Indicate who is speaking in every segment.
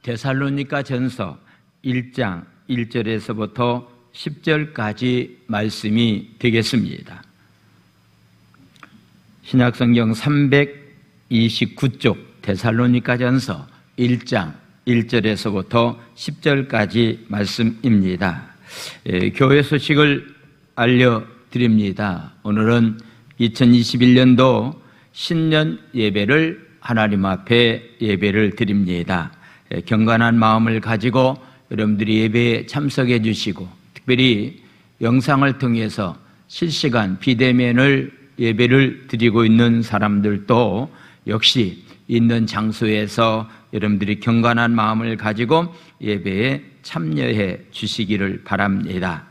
Speaker 1: 데살로니가 전서 1장 1절에서부터 10절까지 말씀이 되겠습니다. 신약성경 329쪽 데살로니가 전서 1장 1절에서부터 10절까지 말씀입니다. 교회 소식을 알려드립니다. 오늘은 2021년도 신년 예배를 하나님 앞에 예배를 드립니다. 경건한 마음을 가지고 여러분들이 예배에 참석해 주시고, 특별히 영상을 통해서 실시간 비대면을 예배를 드리고 있는 사람들도 역시 있는 장소에서 여러분들이 경건한 마음을 가지고 예배에 참여해 주시기를 바랍니다.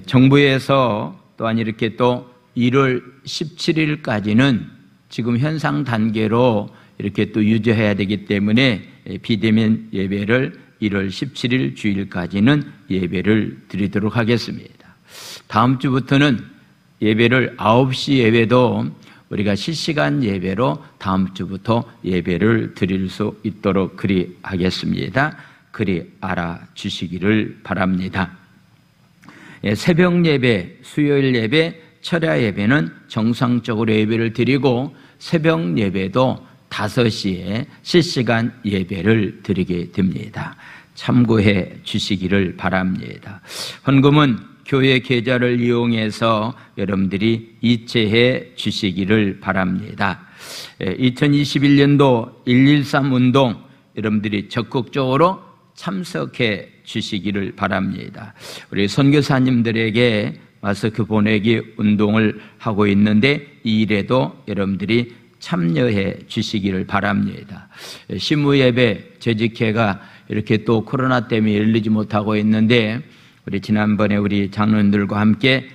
Speaker 1: 정부에서 또한 이렇게 또 1월 17일까지는 지금 현상 단계로 이렇게 또 유지해야 되기 때문에 비대면 예배를 1월 17일 주일까지는 예배를 드리도록 하겠습니다. 다음 주부터는 예배를 9시 예배도 우리가 실시간 예배로 다음 주부터 예배를 드릴 수 있도록 그리하겠습니다. 그리 알아주시기를 바랍니다. 새벽 예배, 수요일 예배, 철야 예배는 정상적으로 예배를 드리고 새벽 예배도 5시에 실시간 예배를 드리게 됩니다. 참고해 주시기를 바랍니다. 헌금은 교회 계좌를 이용해서 여러분들이 이체해 주시기를 바랍니다. 2021년도 113 운동 여러분들이 적극적으로 참석해 주시기를 바랍니다. 우리 선교사님들에게 마스크 보내기 운동을 하고 있는데 이 일에도 여러분들이 참여해 주시기를 바랍니다. 시무예배 재직회가 이렇게 또 코로나 때문에 열리지 못하고 있는데 우리 지난번에 우리 장로님들과 함께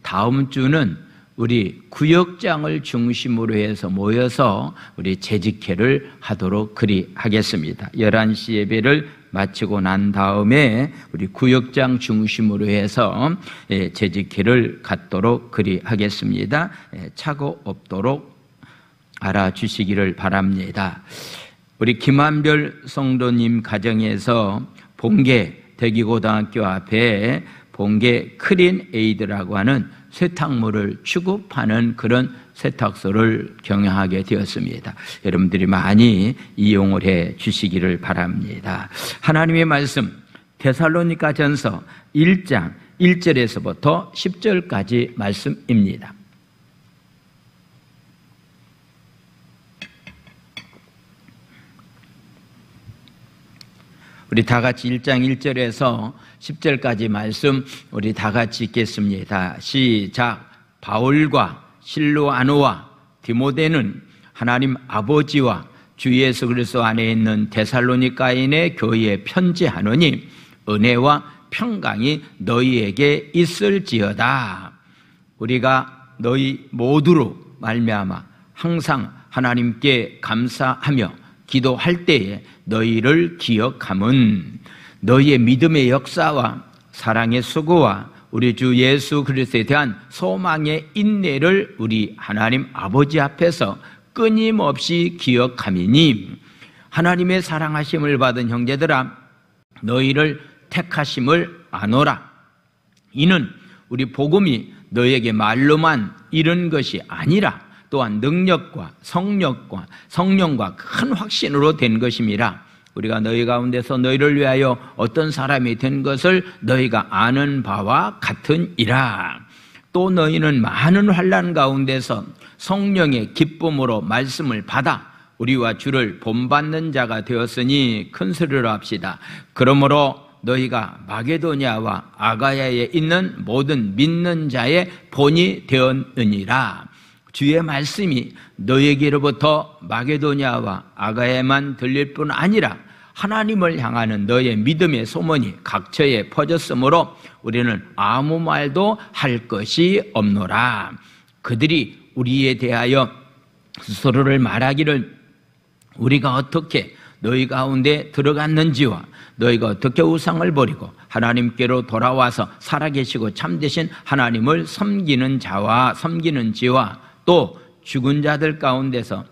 Speaker 1: 다음 주는 우리 구역장을 중심으로 해서 모여서 우리 재직회를 하도록 그리하겠습니다. 11시 예배를 마치고 난 다음에 우리 구역장 중심으로 해서 재직회를 갖도록 그리하겠습니다. 착오 없도록 알아주시기를 바랍니다. 우리 김한별 성도님 가정에서 본계 대기고등학교 앞에 본계 크린 에이드라고 하는 세탁물을 취급하는 그런 세탁소를 경영하게 되었습니다. 여러분들이 많이 이용을 해 주시기를 바랍니다. 하나님의 말씀 데살로니가 전서 1장 1절에서부터 10절까지 말씀입니다. 우리 다 같이 1장 1절에서 10절까지 말씀 우리 다 같이 읽겠습니다. 시작. 바울과 실로아노와 디모데는 하나님 아버지와 주 예수 그리스도 안에 있는 데살로니가인의 교회에 편지하노니 은혜와 평강이 너희에게 있을지어다. 우리가 너희 모두로 말미암아 항상 하나님께 감사하며 기도할 때에 너희를 기억함은 너희의 믿음의 역사와 사랑의 수고와 우리 주 예수 그리스도에 대한 소망의 인내를 우리 하나님 아버지 앞에서 끊임없이 기억함이니 하나님의 사랑하심을 받은 형제들아 너희를 택하심을 아노라. 이는 우리 복음이 너희에게 말로만 이른 것이 아니라 또한 능력과 성령과 큰 확신으로 된 것임이라. 우리가 너희 가운데서 너희를 위하여 어떤 사람이 된 것을 너희가 아는 바와 같으니라. 또 너희는 많은 환난 가운데서 성령의 기쁨으로 말씀을 받아 우리와 주를 본받는 자가 되었으니 큰 소리로 합시다. 그러므로 너희가 마게도냐와 아가야에 있는 모든 믿는 자의 본이 되었느니라. 주의 말씀이 너희에게로부터 마게도냐와 아가야에만 들릴 뿐 아니라 하나님을 향하는 너희의 믿음의 소문이 각처에 퍼졌으므로 우리는 아무 말도 할 것이 없노라. 그들이 우리에 대하여 서로를 말하기를 우리가 어떻게 너희 가운데 들어갔는지와 너희가 어떻게 우상을 버리고 하나님께로 돌아와서 살아계시고 참되신 하나님을 섬기는지와 또 죽은 자들 가운데서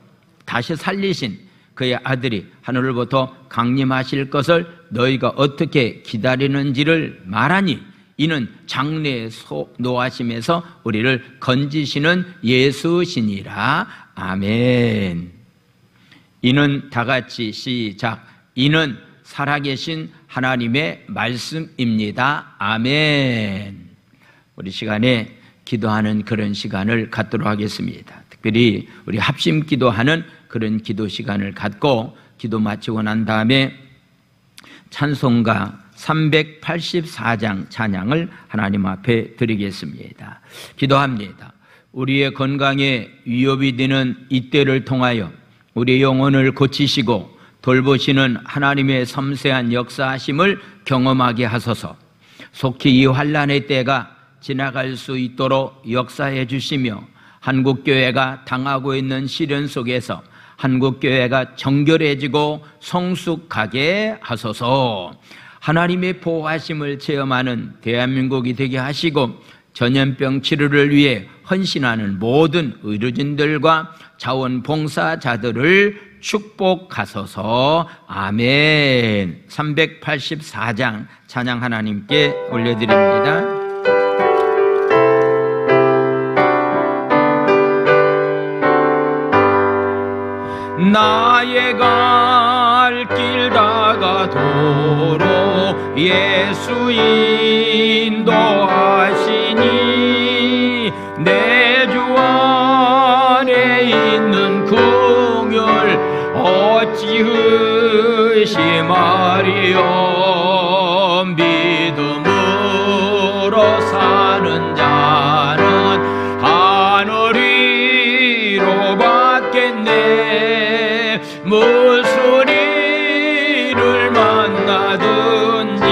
Speaker 1: 다시 살리신 그의 아들이 하늘로부터 강림하실 것을 너희가 어떻게 기다리는지를 말하니 이는 장래의 노하심에서 우리를 건지시는 예수시니라. 아멘. 이는 다 같이 시작. 이는 살아계신 하나님의 말씀입니다. 아멘. 우리 시간에 기도하는 그런 시간을 갖도록 하겠습니다. 특별히 우리 합심 기도하는 그런 기도 시간을 갖고 기도 마치고 난 다음에 찬송가 384장 찬양을 하나님 앞에 드리겠습니다. 기도합니다. 우리의 건강에 위협이 되는 이때를 통하여 우리의 영혼을 고치시고 돌보시는 하나님의 섬세한 역사하심을 경험하게 하소서. 속히 이 환난의 때가 지나갈 수 있도록 역사해 주시며 한국교회가 당하고 있는 시련 속에서 한국교회가 정결해지고 성숙하게 하소서. 하나님의 보호하심을 체험하는 대한민국이 되게 하시고 전염병 치료를 위해 헌신하는 모든 의료진들과 자원봉사자들을 축복하소서. 아멘. 384장 찬양 하나님께 올려드립니다. 나의 갈 길 다가도록 예수 인도하시니 내 주 안에 있는 긍휼 어찌 의심하리요. 믿음으로 사는 자는 하늘 위로 받겠네. 무슨 일을 만나든지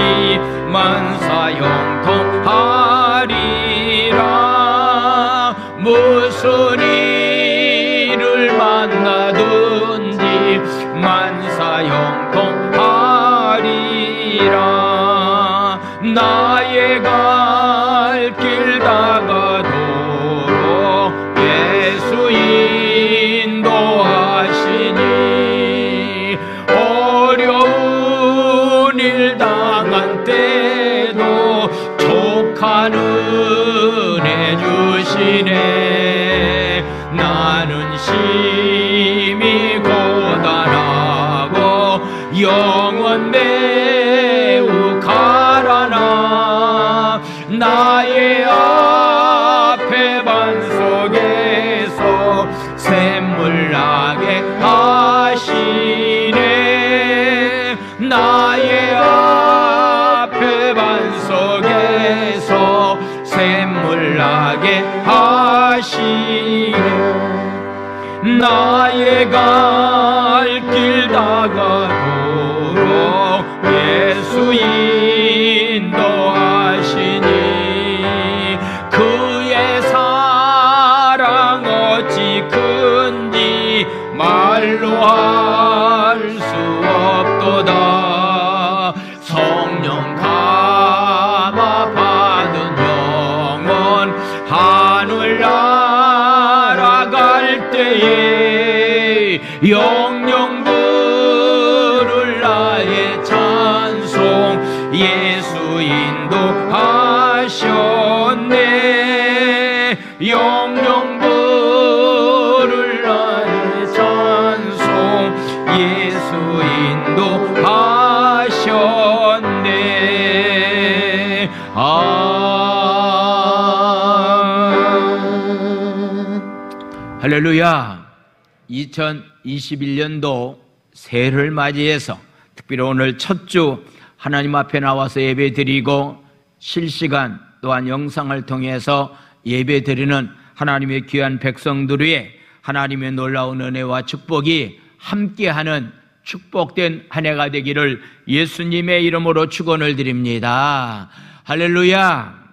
Speaker 1: 만사형통하리라. 무슨 일을 만나든지 만사형통하리라. 나의 갈 길 다가도록 예수 인도하시니 어려운 일 당한 때도 족한 은혜 주시네. 나는 심히 고단하고 영원 매우 가라나. 나의 앞에 반석에서 샘물 나게 하시네. 나의 앞에 반석에서 샘물 나게 하시네. 나의 갈 길 다가도록 예수 인도하시니 그의 사랑 어찌 큰지 말로 할 수 없도다. 성령 감화 받은 영혼 하늘 날아갈 때에 영영 부를 나의 찬송 예수 인도하셨네. 영영 부를 나의 찬송 예수 인도하셨네. 할렐루야. 2021년도 새해를 맞이해서 특별히 오늘 첫 주 하나님 앞에 나와서 예배 드리고 실시간 또한 영상을 통해서 예배 드리는 하나님의 귀한 백성들 위해 하나님의 놀라운 은혜와 축복이 함께하는 축복된 한 해가 되기를 예수님의 이름으로 축원을 드립니다. 할렐루야.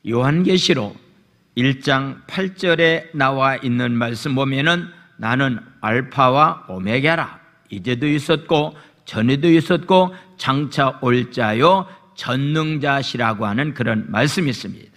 Speaker 1: 요한계시록 1장 8절에 나와 있는 말씀 보면은 나는 알파와 오메가라. 이제도 있었고 전에도 있었고 장차 올 자요 전능자시라고 하는 그런 말씀이 있습니다.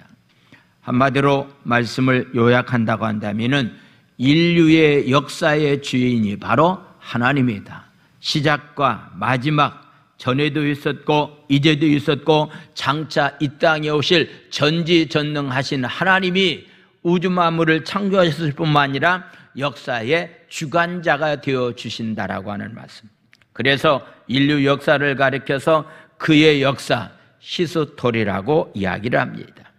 Speaker 1: 한마디로 말씀을 요약한다고 한다면은 인류의 역사의 주인이 바로 하나님이다. 시작과 마지막, 전에도 있었고 이제도 있었고 장차 이 땅에 오실 전지전능하신 하나님이 우주 만물을 창조하셨을 뿐만 아니라 역사의 주관자가 되어 주신다라고 하는 말씀. 그래서 인류 역사를 가리켜서 그의 역사, 히스토리라고 이야기를 합니다.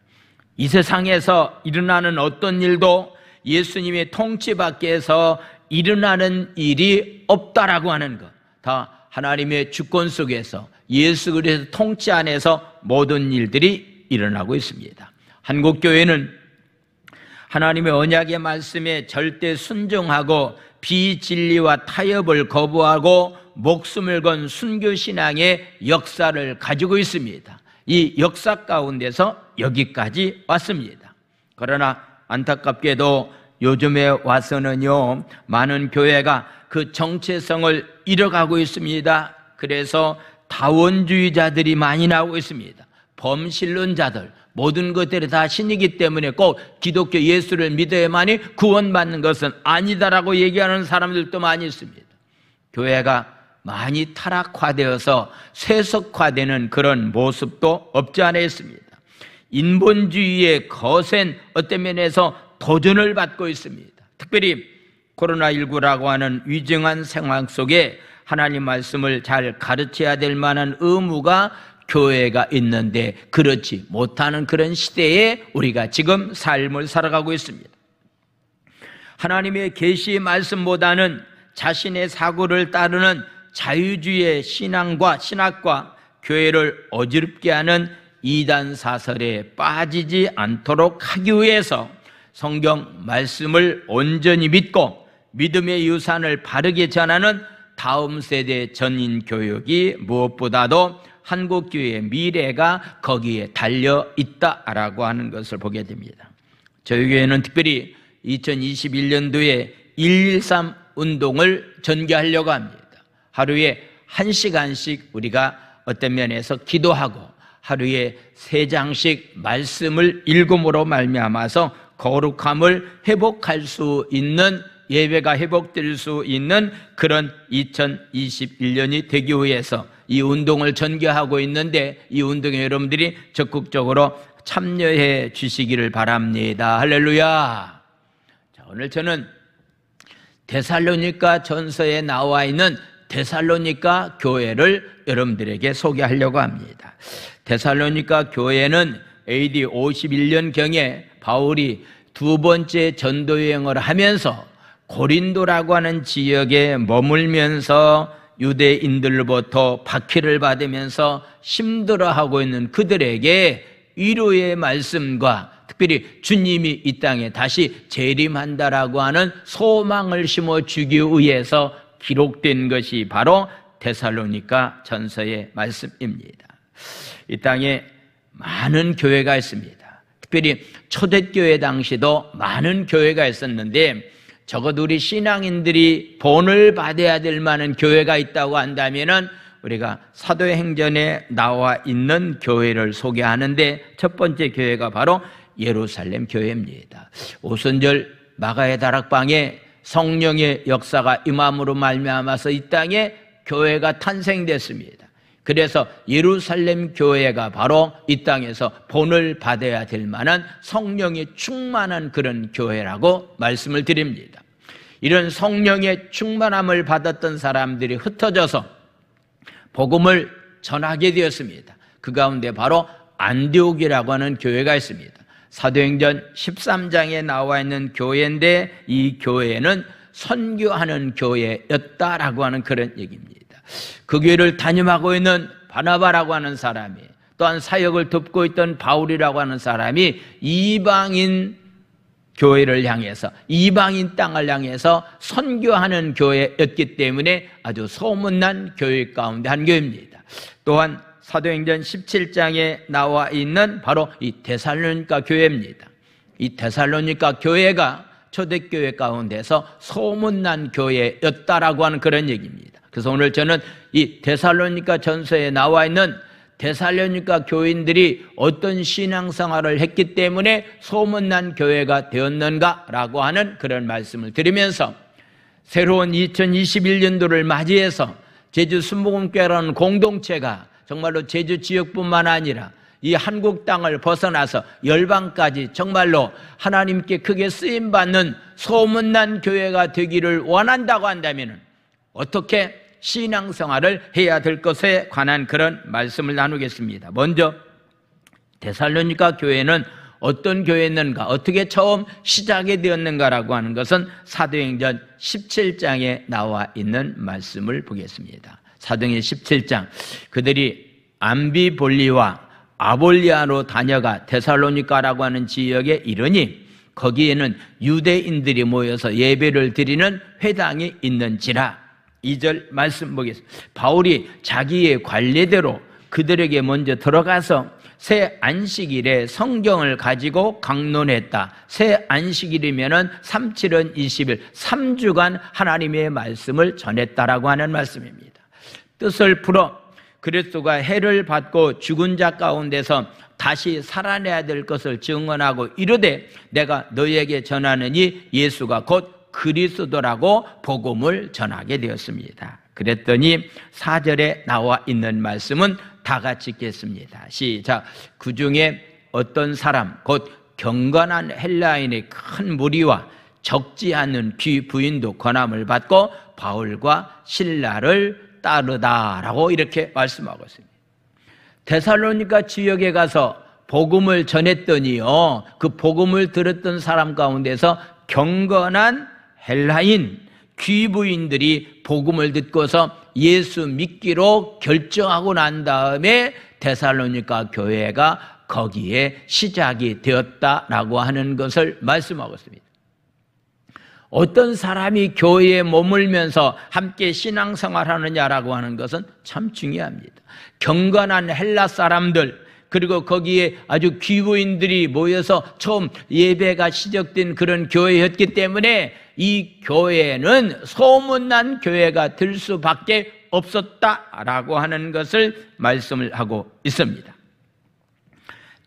Speaker 1: 이 세상에서 일어나는 어떤 일도 예수님의 통치 밖에서 일어나는 일이 없다라고 하는 것, 다 하나님의 주권 속에서 예수 그리스도 통치 안에서 모든 일들이 일어나고 있습니다. 한국교회는 하나님의 언약의 말씀에 절대 순종하고 비진리와 타협을 거부하고 목숨을 건 순교신앙의 역사를 가지고 있습니다. 이 역사 가운데서 여기까지 왔습니다. 그러나 안타깝게도 요즘에 와서는요, 많은 교회가 그 정체성을 잃어가고 있습니다. 그래서 다원주의자들이 많이 나오고 있습니다. 범신론자들, 모든 것들이 다 신이기 때문에 꼭 기독교 예수를 믿어야만이 구원받는 것은 아니다라고 얘기하는 사람들도 많이 있습니다. 교회가 많이 타락화되어서 세속화되는 그런 모습도 없지 않아 있습니다. 인본주의의 거센 어떤 면에서 도전을 받고 있습니다. 특별히 코로나19라고 하는 위중한 상황 속에 하나님 말씀을 잘 가르쳐야 될 만한 의무가 교회가 있는데 그렇지 못하는 그런 시대에 우리가 지금 삶을 살아가고 있습니다. 하나님의 계시 말씀보다는 자신의 사고를 따르는 자유주의의 신학과 교회를 어지럽게 하는 이단 사설에 빠지지 않도록 하기 위해서 성경 말씀을 온전히 믿고 믿음의 유산을 바르게 전하는 다음 세대 전인 교육이 무엇보다도 한국교회의 미래가 거기에 달려 있다라고 하는 것을 보게 됩니다. 저희 교회는 특별히 2021년도에 113 운동을 전개하려고 합니다. 하루에 1시간씩 우리가 어떤 면에서 기도하고 하루에 3장씩 말씀을 읽음으로 말미암아서 거룩함을 회복할 수 있는, 예배가 회복될 수 있는 그런 2021년이 되기 위해서 이 운동을 전개하고 있는데, 이 운동에 여러분들이 적극적으로 참여해 주시기를 바랍니다. 할렐루야. 자, 오늘 저는 데살로니가 전서에 나와 있는 데살로니가 교회를 여러분들에게 소개하려고 합니다. 데살로니가 교회는 AD 51년경에 바울이 두 번째 전도 여행을 하면서 고린도라고 하는 지역에 머물면서 유대인들로부터 박해를 받으면서 힘들어하고 있는 그들에게 위로의 말씀과 특별히 주님이 이 땅에 다시 재림한다라고 하는 소망을 심어주기 위해서 기록된 것이 바로 데살로니가 전서의 말씀입니다. 이 땅에 많은 교회가 있습니다. 특별히 초대교회 당시도 많은 교회가 있었는데 적어도 우리 신앙인들이 본을 받아야 될 만한 교회가 있다고 한다면은 우리가 사도행전에 나와 있는 교회를 소개하는데 첫 번째 교회가 바로 예루살렘 교회입니다. 오순절 마가의 다락방에 성령의 역사가 임함으로 말미암아서 이 땅에 교회가 탄생됐습니다. 그래서 예루살렘 교회가 바로 이 땅에서 본을 받아야 될 만한 성령이 충만한 그런 교회라고 말씀을 드립니다. 이런 성령의 충만함을 받았던 사람들이 흩어져서 복음을 전하게 되었습니다. 그 가운데 바로 안디옥이라고 하는 교회가 있습니다. 사도행전 13장에 나와 있는 교회인데 이 교회는 선교하는 교회였다라고 하는 그런 얘기입니다. 그 교회를 담임하고 있는 바나바라고 하는 사람이, 또한 사역을 돕고 있던 바울이라고 하는 사람이 이방인 교회를 향해서, 이방인 땅을 향해서 선교하는 교회였기 때문에 아주 소문난 교회 가운데 한 교회입니다. 또한 사도행전 17장에 나와 있는 바로 이 데살로니가 교회입니다. 이 데살로니가 교회가 초대교회 가운데서 소문난 교회였다라고 하는 그런 얘기입니다. 그래서 오늘 저는 이 데살로니가 전서에 나와 있는 데살로니가 교인들이 어떤 신앙생활을 했기 때문에 소문난 교회가 되었는가라고 하는 그런 말씀을 드리면서 새로운 2021년도를 맞이해서 제주 순복음교회라는 공동체가 정말로 제주 지역뿐만 아니라 이 한국 땅을 벗어나서 열방까지 정말로 하나님께 크게 쓰임받는 소문난 교회가 되기를 원한다고 한다면 어떻게 신앙생활을 해야 될 것에 관한 그런 말씀을 나누겠습니다. 먼저 데살로니가 교회는 어떤 교회였는가, 어떻게 처음 시작이 되었는가라고 하는 것은 사도행전 17장에 나와 있는 말씀을 보겠습니다. 사도행전 17장, 그들이 암비볼리와 아볼리아로 다녀가 데살로니가라고 하는 지역에 이르니 거기에는 유대인들이 모여서 예배를 드리는 회당이 있는지라. 2절 말씀 보겠습니다. 바울이 자기의 관례대로 그들에게 먼저 들어가서 새 안식일에 성경을 가지고 강론했다. 새 안식일이면은 3, 7은 20일, 3주간 하나님의 말씀을 전했다라고 하는 말씀입니다. 뜻을 풀어 그리스도가 해를 받고 죽은 자 가운데서 다시 살아내야 될 것을 증언하고 이르되 내가 너희에게 전하느니 예수가 곧 그리스도라고 복음을 전하게 되었습니다. 그랬더니 4절에 나와 있는 말씀은 다 같이 읽겠습니다. 시작. 그 중에 어떤 사람 곧 경건한 헬라인의 큰 무리와 적지 않은 귀부인도 권함을 받고 바울과 실라를 따르다라고 이렇게 말씀하고 있습니다. 데살로니가 지역에 가서 복음을 전했더니요, 그 복음을 들었던 사람 가운데서 경건한 헬라인 귀부인들이 복음을 듣고서 예수 믿기로 결정하고 난 다음에 데살로니가 교회가 거기에 시작이 되었다라고 하는 것을 말씀하고 있습니다. 어떤 사람이 교회에 머물면서 함께 신앙생활하느냐라고 하는 것은 참 중요합니다. 경건한 헬라 사람들, 그리고 거기에 아주 귀부인들이 모여서 처음 예배가 시작된 그런 교회였기 때문에 이 교회는 소문난 교회가 될 수밖에 없었다라고 하는 것을 말씀을 하고 있습니다.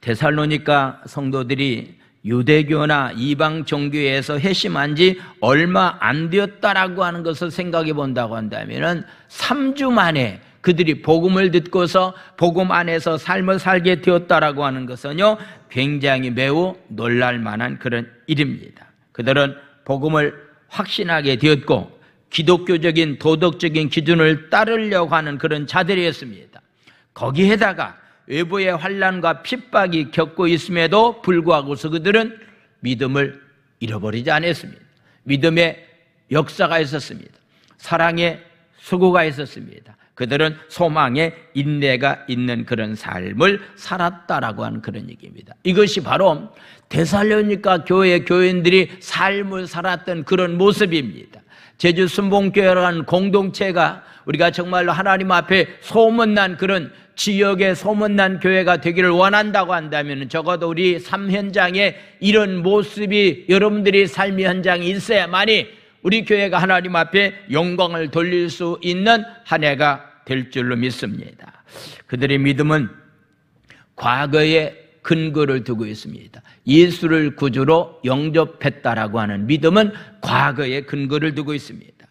Speaker 1: 데살로니가 성도들이 유대교나 이방 종교에서 회심한 지 얼마 안 되었다라고 하는 것을 생각해 본다고 한다면 3주 만에 그들이 복음을 듣고서 복음 안에서 삶을 살게 되었다라고 하는 것은요, 굉장히 매우 놀랄 만한 그런 일입니다. 그들은 복음을 확신하게 되었고 기독교적인 도덕적인 기준을 따르려고 하는 그런 자들이었습니다. 거기에다가 외부의 환난과 핍박이 겪고 있음에도 불구하고서 그들은 믿음을 잃어버리지 않았습니다. 믿음의 역사가 있었습니다. 사랑의 수고가 있었습니다. 그들은 소망의 인내가 있는 그런 삶을 살았다라고 하는 그런 얘기입니다. 이것이 바로 데살로니가 교회 교인들이 삶을 살았던 그런 모습입니다. 제주 순복음교회라는 공동체가 우리가 정말로 하나님 앞에 소문난 그런 지역의 소문난 교회가 되기를 원한다고 한다면 적어도 우리 삶 현장에 이런 모습이 여러분들이 삶의 현장에 있어야만이 우리 교회가 하나님 앞에 영광을 돌릴 수 있는 한 해가 될 줄로 믿습니다. 그들의 믿음은 과거에 근거를 두고 있습니다. 예수를 구주로 영접했다라고 하는 믿음은 과거에 근거를 두고 있습니다.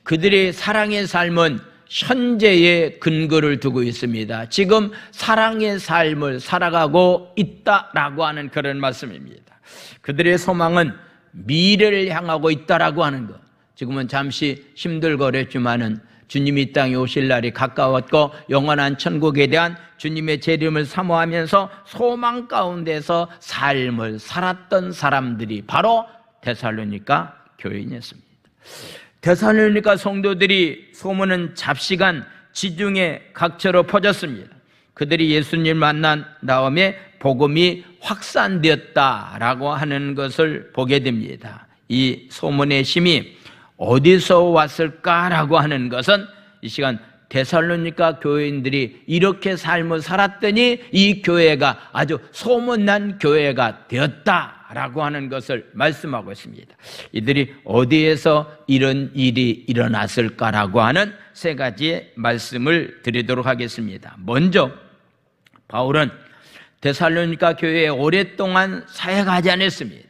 Speaker 1: 그들의 사랑의 삶은 현재에 근거를 두고 있습니다. 지금 사랑의 삶을 살아가고 있다라고 하는 그런 말씀입니다. 그들의 소망은 미래를 향하고 있다라고 하는 것. 지금은 잠시 힘들고 어렵지만은 주님이 이 땅에 오실 날이 가까웠고 영원한 천국에 대한 주님의 재림을 사모하면서 소망 가운데서 삶을 살았던 사람들이 바로 데살로니가 교인이었습니다. 데살로니가 성도들이 소문은 잡시간 지중해 각처로 퍼졌습니다. 그들이 예수님 만난 다음에 복음이 확산되었다라고 하는 것을 보게 됩니다. 이 소문의 힘이 어디서 왔을까라고 하는 것은 이 시간 데살로니가 교인들이 이렇게 삶을 살았더니 이 교회가 아주 소문난 교회가 되었다라고 하는 것을 말씀하고 있습니다. 이들이 어디에서 이런 일이 일어났을까라고 하는 세 가지의 말씀을 드리도록 하겠습니다. 먼저 바울은 데살로니가 교회에 오랫동안 사역하지 않았습니다.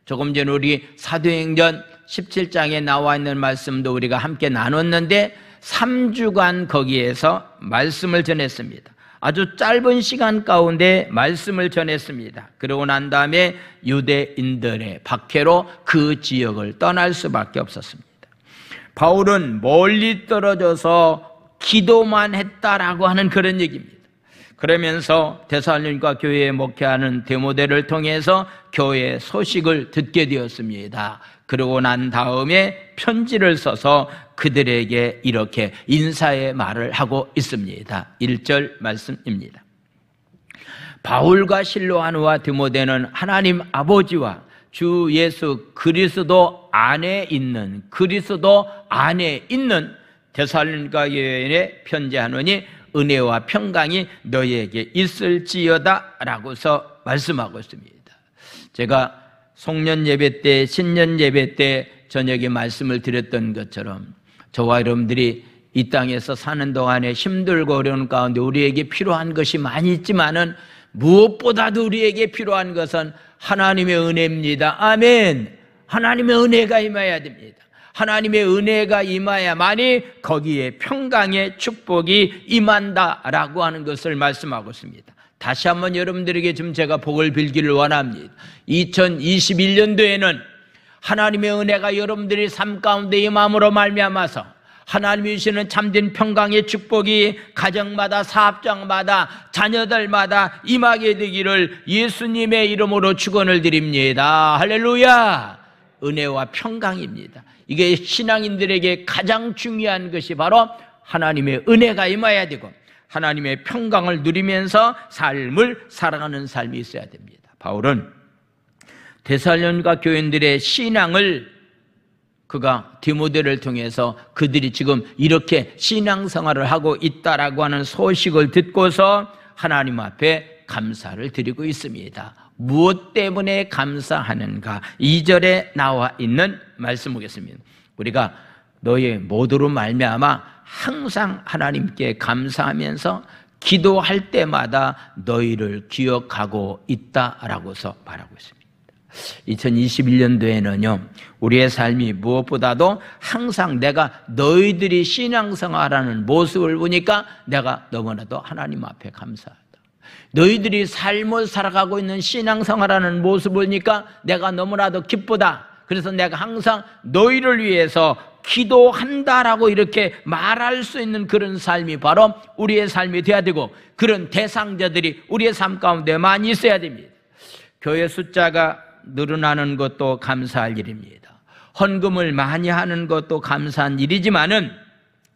Speaker 1: 조금 전 우리 사도행전 17장에 나와 있는 말씀도 우리가 함께 나눴는데 3주간 거기에서 말씀을 전했습니다. 아주 짧은 시간 가운데 말씀을 전했습니다. 그러고 난 다음에 유대인들의 박해로 그 지역을 떠날 수밖에 없었습니다. 바울은 멀리 떨어져서 기도만 했다라고 하는 그런 얘기입니다. 그러면서 데살로니가 교회에 목회하는 디모데를 통해서 교회 소식을 듣게 되었습니다. 그러고 난 다음에 편지를 써서 그들에게 이렇게 인사의 말을 하고 있습니다. 1절 말씀입니다. 바울과 실로아누와 디모데는 하나님 아버지와 주 예수 그리스도 안에 있는 데살로니가 교회에 편지하노니 은혜와 평강이 너희에게 있을지어다 라고서 말씀하고 있습니다. 제가 송년 예배 때, 신년 예배 때 저녁에 말씀을 드렸던 것처럼 저와 여러분들이 이 땅에서 사는 동안에 힘들고 어려운 가운데 우리에게 필요한 것이 많이 있지만은 무엇보다도 우리에게 필요한 것은 하나님의 은혜입니다. 아멘. 하나님의 은혜가 임해야 됩니다. 하나님의 은혜가 임해야만이 거기에 평강의 축복이 임한다라고 하는 것을 말씀하고 있습니다. 다시 한번 여러분들에게 좀 제가 복을 빌기를 원합니다. 2021년도에는 하나님의 은혜가 여러분들의 삶 가운데 임함으로 말미암아서 하나님이 주시는 참된 평강의 축복이 가정마다 사업장마다 자녀들마다 임하게 되기를 예수님의 이름으로 축원을 드립니다. 할렐루야. 은혜와 평강입니다. 이게 신앙인들에게 가장 중요한 것이 바로 하나님의 은혜가 임해야 되고 하나님의 평강을 누리면서 삶을 살아가는 삶이 있어야 됩니다. 바울은 데살로니가 교인들의 신앙을 그가 디모데를 통해서 그들이 지금 이렇게 신앙생활을 하고 있다라고 하는 소식을 듣고서 하나님 앞에 감사를 드리고 있습니다. 무엇 때문에 감사하는가? 2절에 나와 있는 말씀 보겠습니다. 우리가 너희 모두로 말미암아 항상 하나님께 감사하면서 기도할 때마다 너희를 기억하고 있다라고서 말하고 있습니다. 2021년도에는요 우리의 삶이 무엇보다도 항상 내가 너희들이 신앙생활하는 모습을 보니까 내가 너무나도 하나님 앞에 감사하다. 너희들이 삶을 살아가고 있는 신앙생활하는 모습을 보니까 내가 너무나도 기쁘다. 그래서 내가 항상 너희를 위해서 기도한다라고 이렇게 말할 수 있는 그런 삶이 바로 우리의 삶이 되어야 되고 그런 대상자들이 우리의 삶 가운데 많이 있어야 됩니다. 교회 숫자가 늘어나는 것도 감사할 일입니다. 헌금을 많이 하는 것도 감사한 일이지만은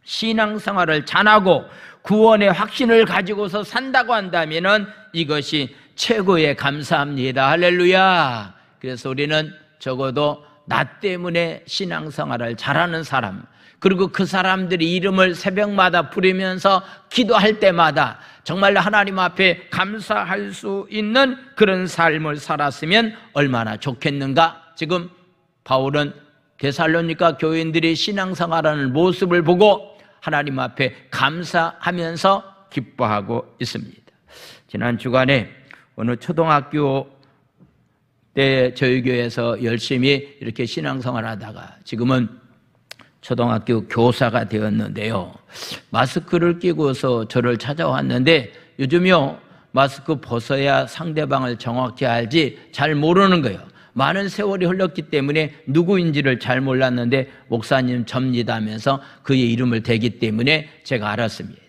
Speaker 1: 신앙생활을 잘하고 구원의 확신을 가지고서 산다고 한다면은 이것이 최고의 감사합니다. 할렐루야. 그래서 우리는 적어도 나 때문에 신앙생활을 잘하는 사람, 그리고 그 사람들이 이름을 새벽마다 부르면서 기도할 때마다 정말 하나님 앞에 감사할 수 있는 그런 삶을 살았으면 얼마나 좋겠는가. 지금 바울은 데살로니가 교인들이 신앙생활하는 모습을 보고 하나님 앞에 감사하면서 기뻐하고 있습니다. 지난 주간에 어느 초등학교 때 저희 교회에서 열심히 이렇게 신앙생활 하다가 지금은 초등학교 교사가 되었는데요, 마스크를 끼고서 저를 찾아왔는데 요즘요 마스크 벗어야 상대방을 정확히 알지 잘 모르는 거예요. 많은 세월이 흘렀기 때문에 누구인지를 잘 몰랐는데 목사님 접니다 하면서 그의 이름을 대기 때문에 제가 알았습니다.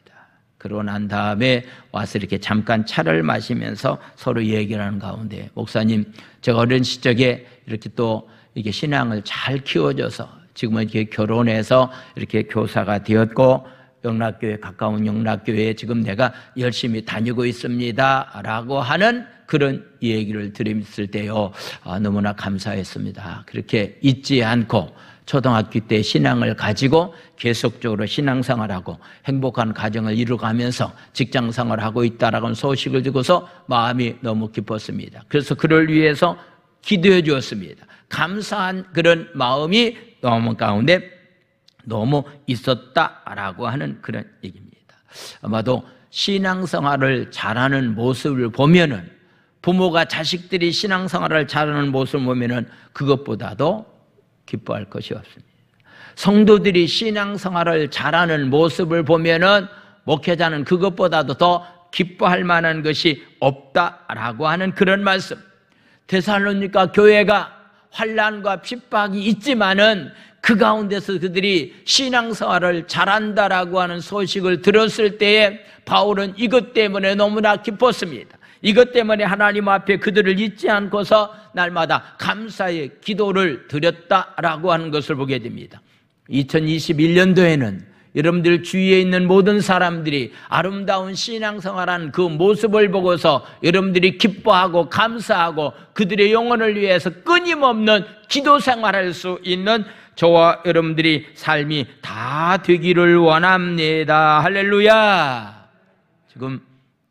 Speaker 1: 그러고 난 다음에 와서 이렇게 잠깐 차를 마시면서 서로 얘기를 하는 가운데, 목사님 제가 어린 시절에 이렇게 또 이렇게 신앙을 잘 키워줘서 지금은 이렇게 결혼해서 이렇게 교사가 되었고 영락교회, 가까운 영락교회에 지금 내가 열심히 다니고 있습니다 라고 하는 그런 얘기를 들었을 때요, 너무나 감사했습니다. 그렇게 잊지 않고 초등학교 때 신앙을 가지고 계속적으로 신앙생활하고 행복한 가정을 이루어가면서 직장생활을 하고 있다라는 소식을 듣고서 마음이 너무 기뻤습니다. 그래서 그를 위해서 기도해 주었습니다. 감사한 그런 마음이 너무 가운데 너무 있었다라고 하는 그런 얘기입니다. 아마도 신앙생활을 잘하는 모습을 보면은, 부모가 자식들이 신앙생활을 잘하는 모습을 보면은 그것보다도 기뻐할 것이 없습니다. 성도들이 신앙생활을 잘하는 모습을 보면은 목회자는 그것보다도 더 기뻐할 만한 것이 없다라고 하는 그런 말씀. 데살로니가 교회가 환난과 핍박이 있지만은 그 가운데서 그들이 신앙생활을 잘한다라고 하는 소식을 들었을 때에 바울은 이것 때문에 너무나 기뻤습니다. 이것 때문에 하나님 앞에 그들을 잊지 않고서 날마다 감사의 기도를 드렸다라고 하는 것을 보게 됩니다. 2021년도에는 여러분들 주위에 있는 모든 사람들이 아름다운 신앙생활한 그 모습을 보고서 여러분들이 기뻐하고 감사하고 그들의 영혼을 위해서 끊임없는 기도 생활할 수 있는 저와 여러분들이 삶이 다 되기를 원합니다. 할렐루야. 지금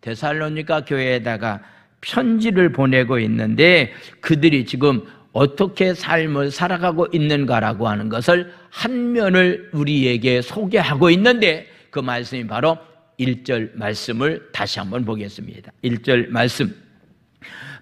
Speaker 1: 데살로니가 교회에다가 편지를 보내고 있는데 그들이 지금 어떻게 삶을 살아가고 있는가라고 하는 것을 한 면을 우리에게 소개하고 있는데, 그 말씀이 바로 1절 말씀을 다시 한번 보겠습니다. 1절 말씀.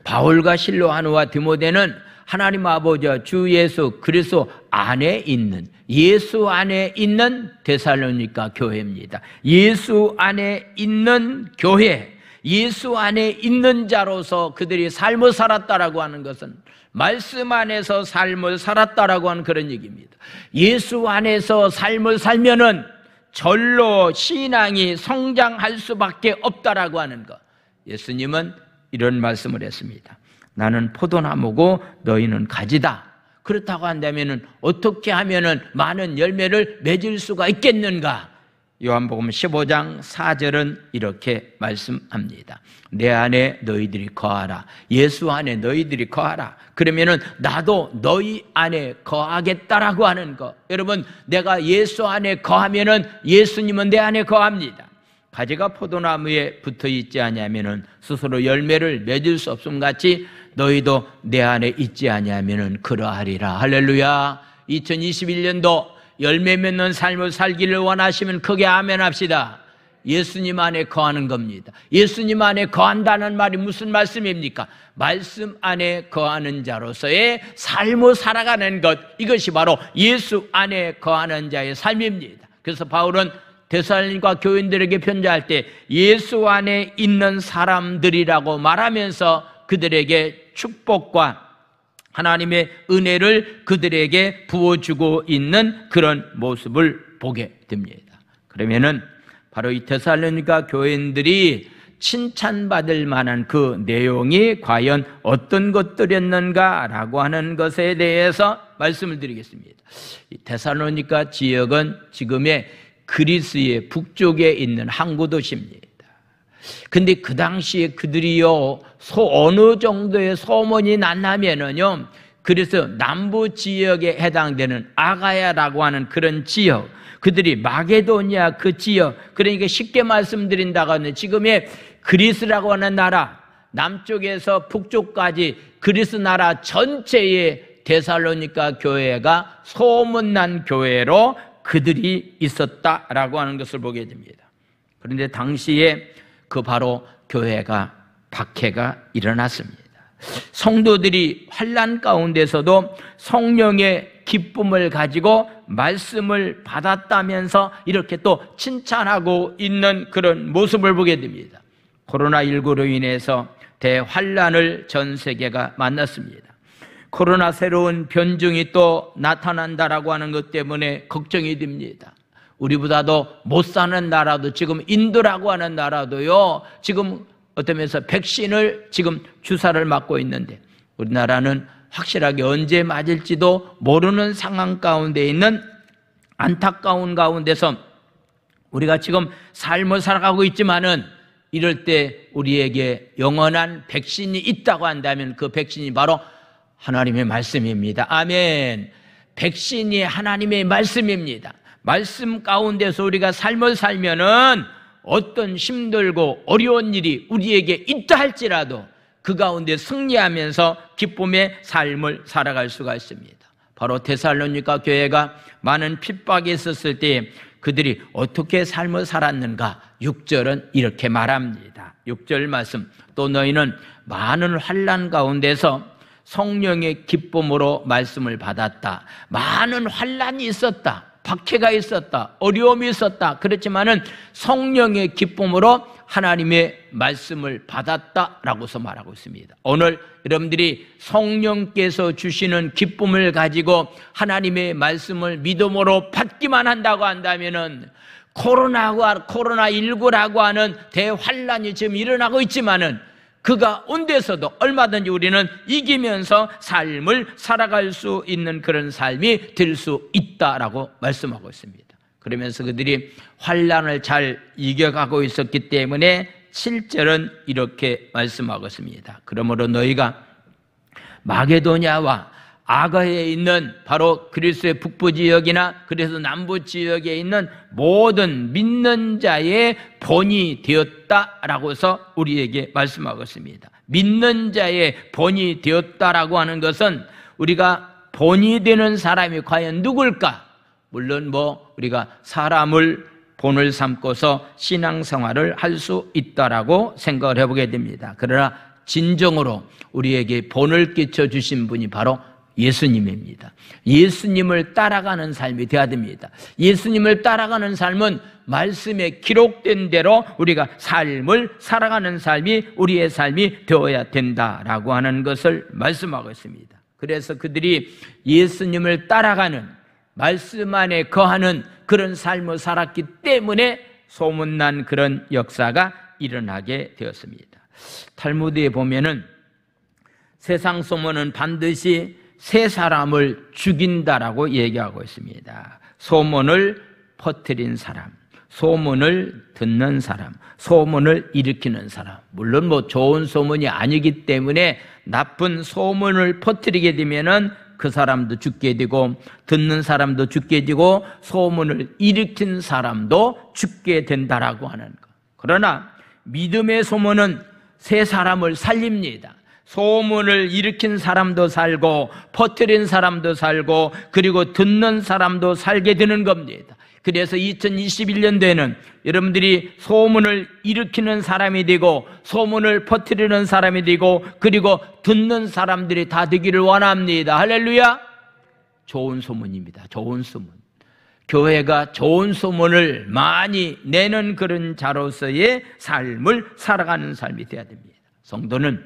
Speaker 1: 바울과 실로아누와 디모데는 하나님 아버지와 주 예수 그리스도 안에 있는, 예수 안에 있는 데살로니가 교회입니다. 예수 안에 있는 교회, 예수 안에 있는 자로서 그들이 삶을 살았다라고 하는 것은 말씀 안에서 삶을 살았다라고 하는 그런 얘기입니다. 예수 안에서 삶을 살면은 절로 신앙이 성장할 수밖에 없다라고 하는 것. 예수님은 이런 말씀을 했습니다. 나는 포도나무고 너희는 가지다. 그렇다고 한다면은 어떻게 하면은 많은 열매를 맺을 수가 있겠는가? 요한복음 15장 4절은 이렇게 말씀합니다. 내 안에 너희들이 거하라. 예수 안에 너희들이 거하라. 그러면은 나도 너희 안에 거하겠다라고 하는 거. 여러분, 내가 예수 안에 거하면은 예수님은 내 안에 거합니다. 가지가 포도나무에 붙어 있지 아니하면은 스스로 열매를 맺을 수 없음 같이 너희도 내 안에 있지 아니하면은 그러하리라. 할렐루야. 2021년도 열매 맺는 삶을 살기를 원하시면 크게 아멘 합시다. 예수님 안에 거하는 겁니다. 예수님 안에 거한다는 말이 무슨 말씀입니까? 말씀 안에 거하는 자로서의 삶을 살아가는 것, 이것이 바로 예수 안에 거하는 자의 삶입니다. 그래서 바울은 데살로니가 교인들에게 편지할 때 예수 안에 있는 사람들이라고 말하면서 그들에게 축복과 하나님의 은혜를 그들에게 부어주고 있는 그런 모습을 보게 됩니다. 그러면은 바로 이 데살로니가 교인들이 칭찬받을 만한 그 내용이 과연 어떤 것들이었는가라고 하는 것에 대해서 말씀을 드리겠습니다. 이 데살로니가 지역은 지금의 그리스의 북쪽에 있는 항구 도시입니다. 근데 그 당시에 그들이요, 어느 정도의 소문이 났냐면은요, 그래서 남부 지역에 해당되는 아가야라고 하는 그런 지역, 그들이 마게도니아 그 지역, 그러니까 쉽게 말씀드린다고 하면 지금의 그리스라고 하는 나라, 남쪽에서 북쪽까지 그리스 나라 전체의 데살로니가 교회가 소문난 교회로 그들이 있었다라고 하는 것을 보게 됩니다. 그런데 당시에 그 바로 교회가 박해가 일어났습니다. 성도들이 환난 가운데서도 성령의 기쁨을 가지고 말씀을 받았다면서 이렇게 또 칭찬하고 있는 그런 모습을 보게 됩니다. 코로나19로 인해서 대환난을 전 세계가 만났습니다. 코로나 새로운 변종이 또 나타난다라고 하는 것 때문에 걱정이 됩니다. 우리보다도 못 사는 나라도, 지금 인도라고 하는 나라도요, 지금 어떤 면에서 백신을 지금 주사를 맞고 있는데 우리나라는 확실하게 언제 맞을지도 모르는 상황 가운데 있는 안타까운 가운데서 우리가 지금 삶을 살아가고 있지만은 이럴 때 우리에게 영원한 백신이 있다고 한다면 그 백신이 바로 하나님의 말씀입니다. 아멘. 백신이 하나님의 말씀입니다. 말씀 가운데서 우리가 삶을 살면은 어떤 힘들고 어려운 일이 우리에게 있다 할지라도 그 가운데 승리하면서 기쁨의 삶을 살아갈 수가 있습니다. 바로 데살로니가 교회가 많은 핍박이 있었을 때 그들이 어떻게 삶을 살았는가, 6절은 이렇게 말합니다. 6절 말씀, 또 너희는 많은 환난 가운데서 성령의 기쁨으로 말씀을 받았다. 많은 환난이 있었다, 박해가 있었다, 어려움이 있었다. 그렇지만은 성령의 기쁨으로 하나님의 말씀을 받았다라고서 말하고 있습니다. 오늘 여러분들이 성령께서 주시는 기쁨을 가지고 하나님의 말씀을 믿음으로 받기만 한다고 한다면은 코로나19라고 하는 대환란이 지금 일어나고 있지만은 그 가운데서도 얼마든지 우리는 이기면서 삶을 살아갈 수 있는 그런 삶이 될 수 있다라고 말씀하고 있습니다. 그러면서 그들이 환란을 잘 이겨가고 있었기 때문에 7절은 이렇게 말씀하고 있습니다. 그러므로 너희가 마게도냐와 아가에 있는 바로 그리스의 북부 지역이나 그래서 남부 지역에 있는 모든 믿는 자의 본이 되었다라고서 우리에게 말씀하고 있습니다. 믿는 자의 본이 되었다라고 하는 것은 우리가 본이 되는 사람이 과연 누굴까? 물론 우리가 사람을 본을 삼고서 신앙생활을 할 수 있다라고 생각을 해보게 됩니다. 그러나 진정으로 우리에게 본을 끼쳐주신 분이 바로 예수님입니다. 예수님을 따라가는 삶이 되어야 됩니다. 예수님을 따라가는 삶은 말씀에 기록된 대로 우리가 삶을 살아가는 삶이 우리의 삶이 되어야 된다라고 하는 것을 말씀하고 있습니다. 그래서 그들이 예수님을 따라가는 말씀 안에 거하는 그런 삶을 살았기 때문에 소문난 그런 역사가 일어나게 되었습니다. 탈무드에 보면은 세상 소문은 반드시 세 사람을 죽인다라고 얘기하고 있습니다. 소문을 퍼뜨린 사람, 소문을 듣는 사람, 소문을 일으키는 사람. 물론 좋은 소문이 아니기 때문에 나쁜 소문을 퍼뜨리게 되면은 그 사람도 죽게 되고 듣는 사람도 죽게 되고 소문을 일으킨 사람도 죽게 된다라고 하는 것. 그러나 믿음의 소문은 세 사람을 살립니다. 소문을 일으킨 사람도 살고 퍼뜨린 사람도 살고 그리고 듣는 사람도 살게 되는 겁니다. 그래서 2021년도에는 여러분들이 소문을 일으키는 사람이 되고 소문을 퍼뜨리는 사람이 되고 그리고 듣는 사람들이 다 되기를 원합니다. 할렐루야. 좋은 소문입니다. 좋은 소문. 교회가 좋은 소문을 많이 내는 그런 자로서의 삶을 살아가는 삶이 되어야 됩니다. 성도는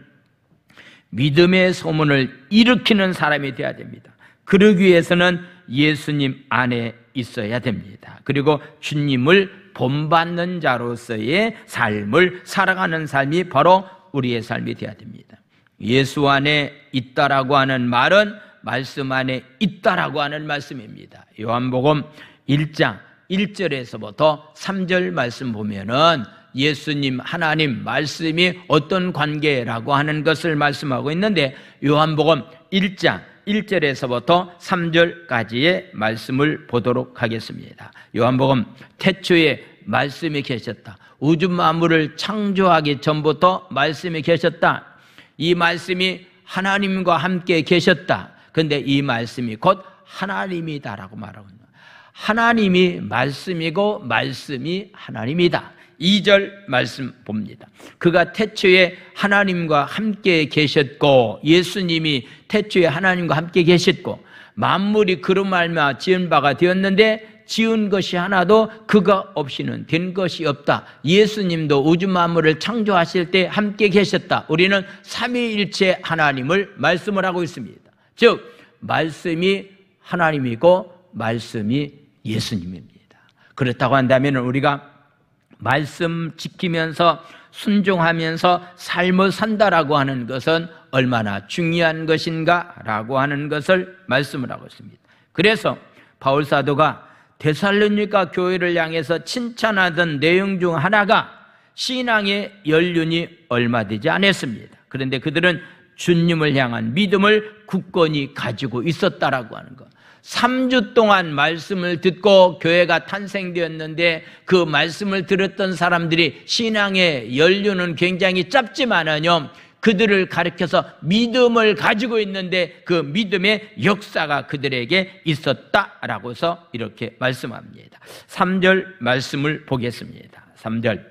Speaker 1: 믿음의 소문을 일으키는 사람이 되어야 됩니다. 그러기 위해서는 예수님 안에 있어야 됩니다. 그리고 주님을 본받는 자로서의 삶을 살아가는 삶이 바로 우리의 삶이 되어야 됩니다. 예수 안에 있다라고 하는 말은 말씀 안에 있다라고 하는 말씀입니다. 요한복음 1장 1절에서부터 3절 말씀 보면은 예수님, 하나님 말씀이 어떤 관계라고 하는 것을 말씀하고 있는데 요한복음 1장 1절에서부터 3절까지의 말씀을 보도록 하겠습니다. 요한복음 태초에 말씀이 계셨다. 우주 만물을 창조하기 전부터 말씀이 계셨다. 이 말씀이 하나님과 함께 계셨다. 그런데 이 말씀이 곧 하나님이다라고 말하고 있는 거예요. 하나님이 말씀이고 말씀이 하나님이다. 2절 말씀 봅니다. 그가 태초에 하나님과 함께 계셨고 예수님이 태초에 하나님과 함께 계셨고 만물이 그로 말미암아 지은 바가 되었는데 지은 것이 하나도 그가 없이는 된 것이 없다. 예수님도 우주 만물을 창조하실 때 함께 계셨다. 우리는 삼위일체 하나님을 말씀을 하고 있습니다. 즉 말씀이 하나님이고 말씀이 예수님입니다. 그렇다고 한다면 우리가 말씀 지키면서 순종하면서 삶을 산다라고 하는 것은 얼마나 중요한 것인가라고 하는 것을 말씀을 하고 있습니다. 그래서 바울 사도가 데살로니가 교회를 향해서 칭찬하던 내용 중 하나가 신앙의 연륜이 얼마 되지 않았습니다. 그런데 그들은 주님을 향한 믿음을 굳건히 가지고 있었다라고 하는 것. 3주 동안 말씀을 듣고 교회가 탄생되었는데 그 말씀을 들었던 사람들이 신앙의 연륜은 굉장히 짧지만은요 그들을 가리켜서 믿음을 가지고 있는데 그 믿음의 역사가 그들에게 있었다라고서 이렇게 말씀합니다. 3절 말씀을 보겠습니다. 3절,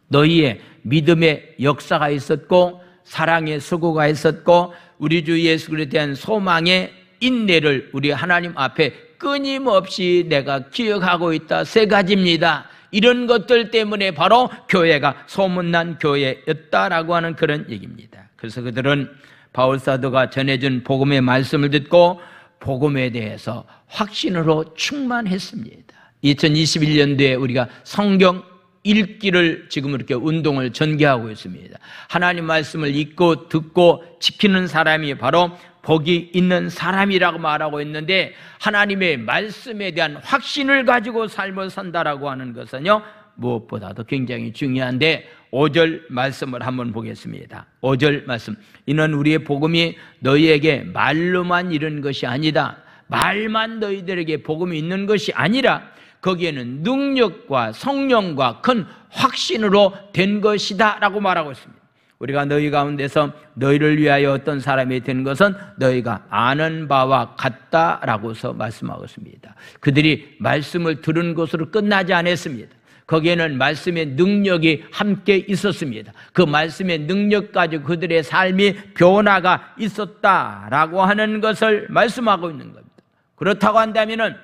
Speaker 1: 너희의 믿음의 역사가 있었고 사랑의 수고가 있었고 우리 주 예수 그리스도에 대한 소망의 인내를 우리 하나님 앞에 끊임없이 내가 기억하고 있다. 세 가지입니다. 이런 것들 때문에 바로 교회가 소문난 교회였다라고 하는 그런 얘기입니다. 그래서 그들은 바울 사도가 전해준 복음의 말씀을 듣고 복음에 대해서 확신으로 충만했습니다. 2021년도에 우리가 성경 읽기를 지금 이렇게 운동을 전개하고 있습니다. 하나님 말씀을 읽고 듣고 지키는 사람이 바로 복이 있는 사람이라고 말하고 있는데, 하나님의 말씀에 대한 확신을 가지고 삶을 산다라고 하는 것은요 무엇보다도 굉장히 중요한데, 5절 말씀을 한번 보겠습니다. 5절 말씀, 이는 우리의 복음이 너희에게 말로만 이른 것이 아니다. 말만 너희들에게 복음이 있는 것이 아니라 거기에는 능력과 성령과 큰 확신으로 된 것이다 라고 말하고 있습니다. 우리가 너희 가운데서 너희를 위하여 어떤 사람이 된 것은 너희가 아는 바와 같다라고서 말씀하고 있습니다. 그들이 말씀을 들은 것으로 끝나지 않았습니다. 거기에는 말씀의 능력이 함께 있었습니다. 그 말씀의 능력 가지고 그들의 삶이 변화가 있었다라고 하는 것을 말씀하고 있는 겁니다. 그렇다고 한다면은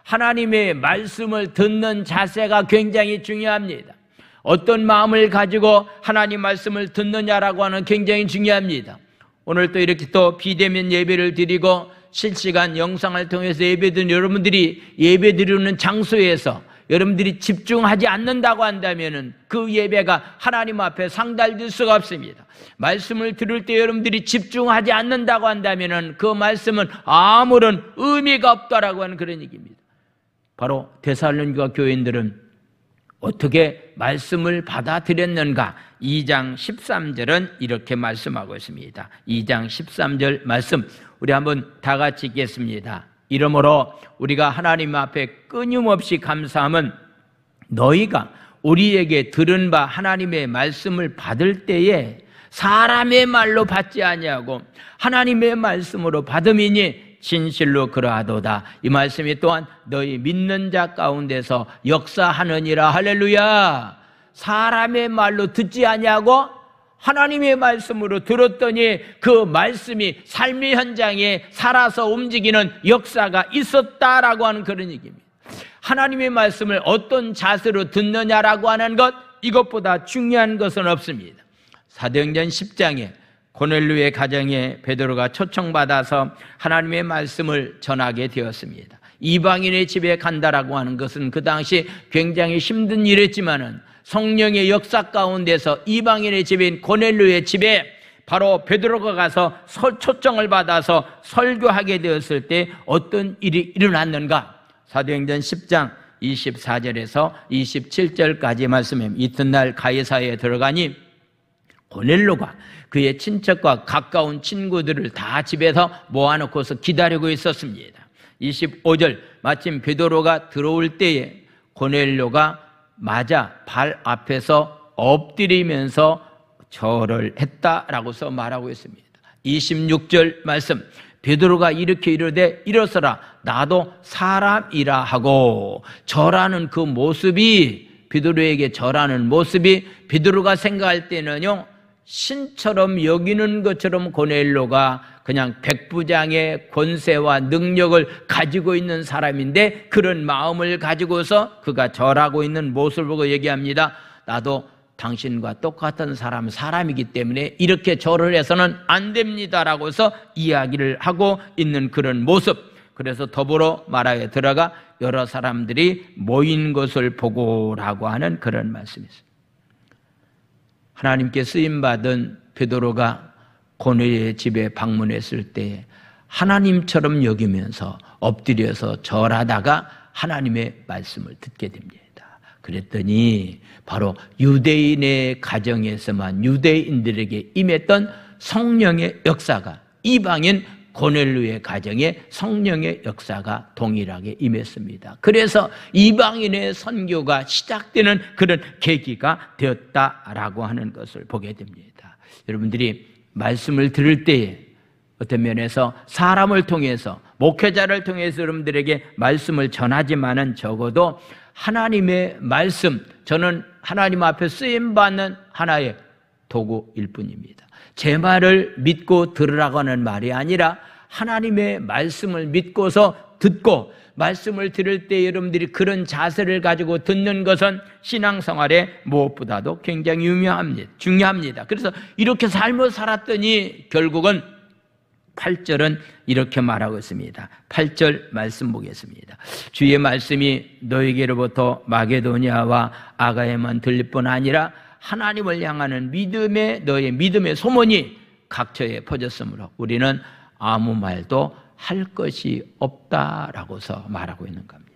Speaker 1: 하나님의 말씀을 듣는 자세가 굉장히 중요합니다. 어떤 마음을 가지고 하나님 말씀을 듣느냐라고 하는 굉장히 중요합니다. 오늘 또 이렇게 또 비대면 예배를 드리고 실시간 영상을 통해서 예배드리는 여러분들이 예배드리는 장소에서 여러분들이 집중하지 않는다고 한다면 그 예배가 하나님 앞에 상달될 수가 없습니다. 말씀을 들을 때 여러분들이 집중하지 않는다고 한다면 그 말씀은 아무런 의미가 없다라고 하는 그런 얘기입니다. 바로 데살로니가 교인들은 어떻게 말씀을 받아들였는가? 2장 13절은 이렇게 말씀하고 있습니다. 2장 13절 말씀 우리 한번 다 같이 읽겠습니다. 이러므로 우리가 하나님 앞에 끊임없이 감사함은 너희가 우리에게 들은 바 하나님의 말씀을 받을 때에 사람의 말로 받지 아니하고 하나님의 말씀으로 받음이니 진실로 그러하도다. 이 말씀이 또한 너희 믿는 자 가운데서 역사하느니라. 할렐루야. 사람의 말로 듣지 아니하고 하나님의 말씀으로 들었더니 그 말씀이 삶의 현장에 살아서 움직이는 역사가 있었다라고 하는 그런 얘기입니다. 하나님의 말씀을 어떤 자세로 듣느냐라고 하는 것, 이것보다 중요한 것은 없습니다. 사도행전 10장에 고넬료의 가정에 베드로가 초청받아서 하나님의 말씀을 전하게 되었습니다. 이방인의 집에 간다라고 하는 것은 그 당시 굉장히 힘든 일이었지만은 성령의 역사 가운데서 이방인의 집인 고넬료의 집에 바로 베드로가 가서 초청을 받아서 설교하게 되었을 때 어떤 일이 일어났는가? 사도행전 10장 24절에서 27절까지 말씀입니다. 이튿날 가이사야에 들어가니 고넬료가 그의 친척과 가까운 친구들을 다 집에서 모아놓고서 기다리고 있었습니다. 25절, 마침 베드로가 들어올 때에 고넬료가 맞아 발 앞에서 엎드리면서 절을 했다라고서 말하고 있습니다. 26절 말씀, 베드로가 이렇게 이르되 일어서라 나도 사람이라 하고 절하는 그 모습이, 베드로에게 절하는 모습이 베드로가 생각할 때는요 신처럼 여기는 것처럼 고넬료가 그냥 백부장의 권세와 능력을 가지고 있는 사람인데 그런 마음을 가지고서 그가 절하고 있는 모습을 보고 얘기합니다. 나도 당신과 똑같은 사람이기 때문에 이렇게 절을 해서는 안 됩니다라고서 이야기를 하고 있는 그런 모습. 그래서 더불어 말하여 들어가 여러 사람들이 모인 것을 보고라고 하는 그런 말씀이 있습니다. 하나님께 쓰임받은 베드로가 고넬료의 집에 방문했을 때 하나님처럼 여기면서 엎드려서 절하다가 하나님의 말씀을 듣게 됩니다. 그랬더니 바로 유대인의 가정에서만 유대인들에게 임했던 성령의 역사가 이방인 고넬료의 가정에 성령의 역사가 동일하게 임했습니다. 그래서 이방인의 선교가 시작되는 그런 계기가 되었다라고 하는 것을 보게 됩니다. 여러분들이 말씀을 들을 때에 어떤 면에서 사람을 통해서, 목회자를 통해서 여러분들에게 말씀을 전하지만은 적어도 하나님의 말씀, 저는 하나님 앞에 쓰임받는 하나의 도구일 뿐입니다. 제 말을 믿고 들으라고 하는 말이 아니라 하나님의 말씀을 믿고서 듣고, 말씀을 들을 때 여러분들이 그런 자세를 가지고 듣는 것은 신앙생활에 무엇보다도 굉장히 중요합니다. 그래서 이렇게 삶을 살았더니 결국은 8절은 이렇게 말하고 있습니다. 8절 말씀 보겠습니다. 주의 말씀이 너희에게로부터 마게도니아와 아가야만 들릴 뿐 아니라 하나님을 향하는 너의 믿음의 소문이 각처에 퍼졌으므로 우리는 아무 말도 할 것이 없다라고서 말하고 있는 겁니다.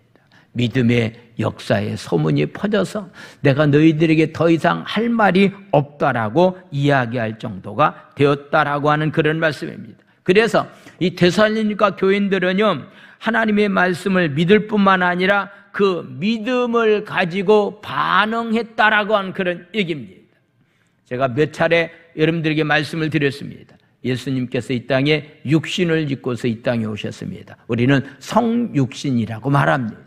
Speaker 1: 믿음의 역사의 소문이 퍼져서 내가 너희들에게 더 이상 할 말이 없다라고 이야기할 정도가 되었다라고 하는 그런 말씀입니다. 그래서 이 데살로니가 교인들은요, 하나님의 말씀을 믿을 뿐만 아니라 그 믿음을 가지고 반응했다라고 하는 그런 얘기입니다. 제가 몇 차례 여러분들에게 말씀을 드렸습니다. 예수님께서 이 땅에 육신을 입고서 이 땅에 오셨습니다. 우리는 성육신이라고 말합니다.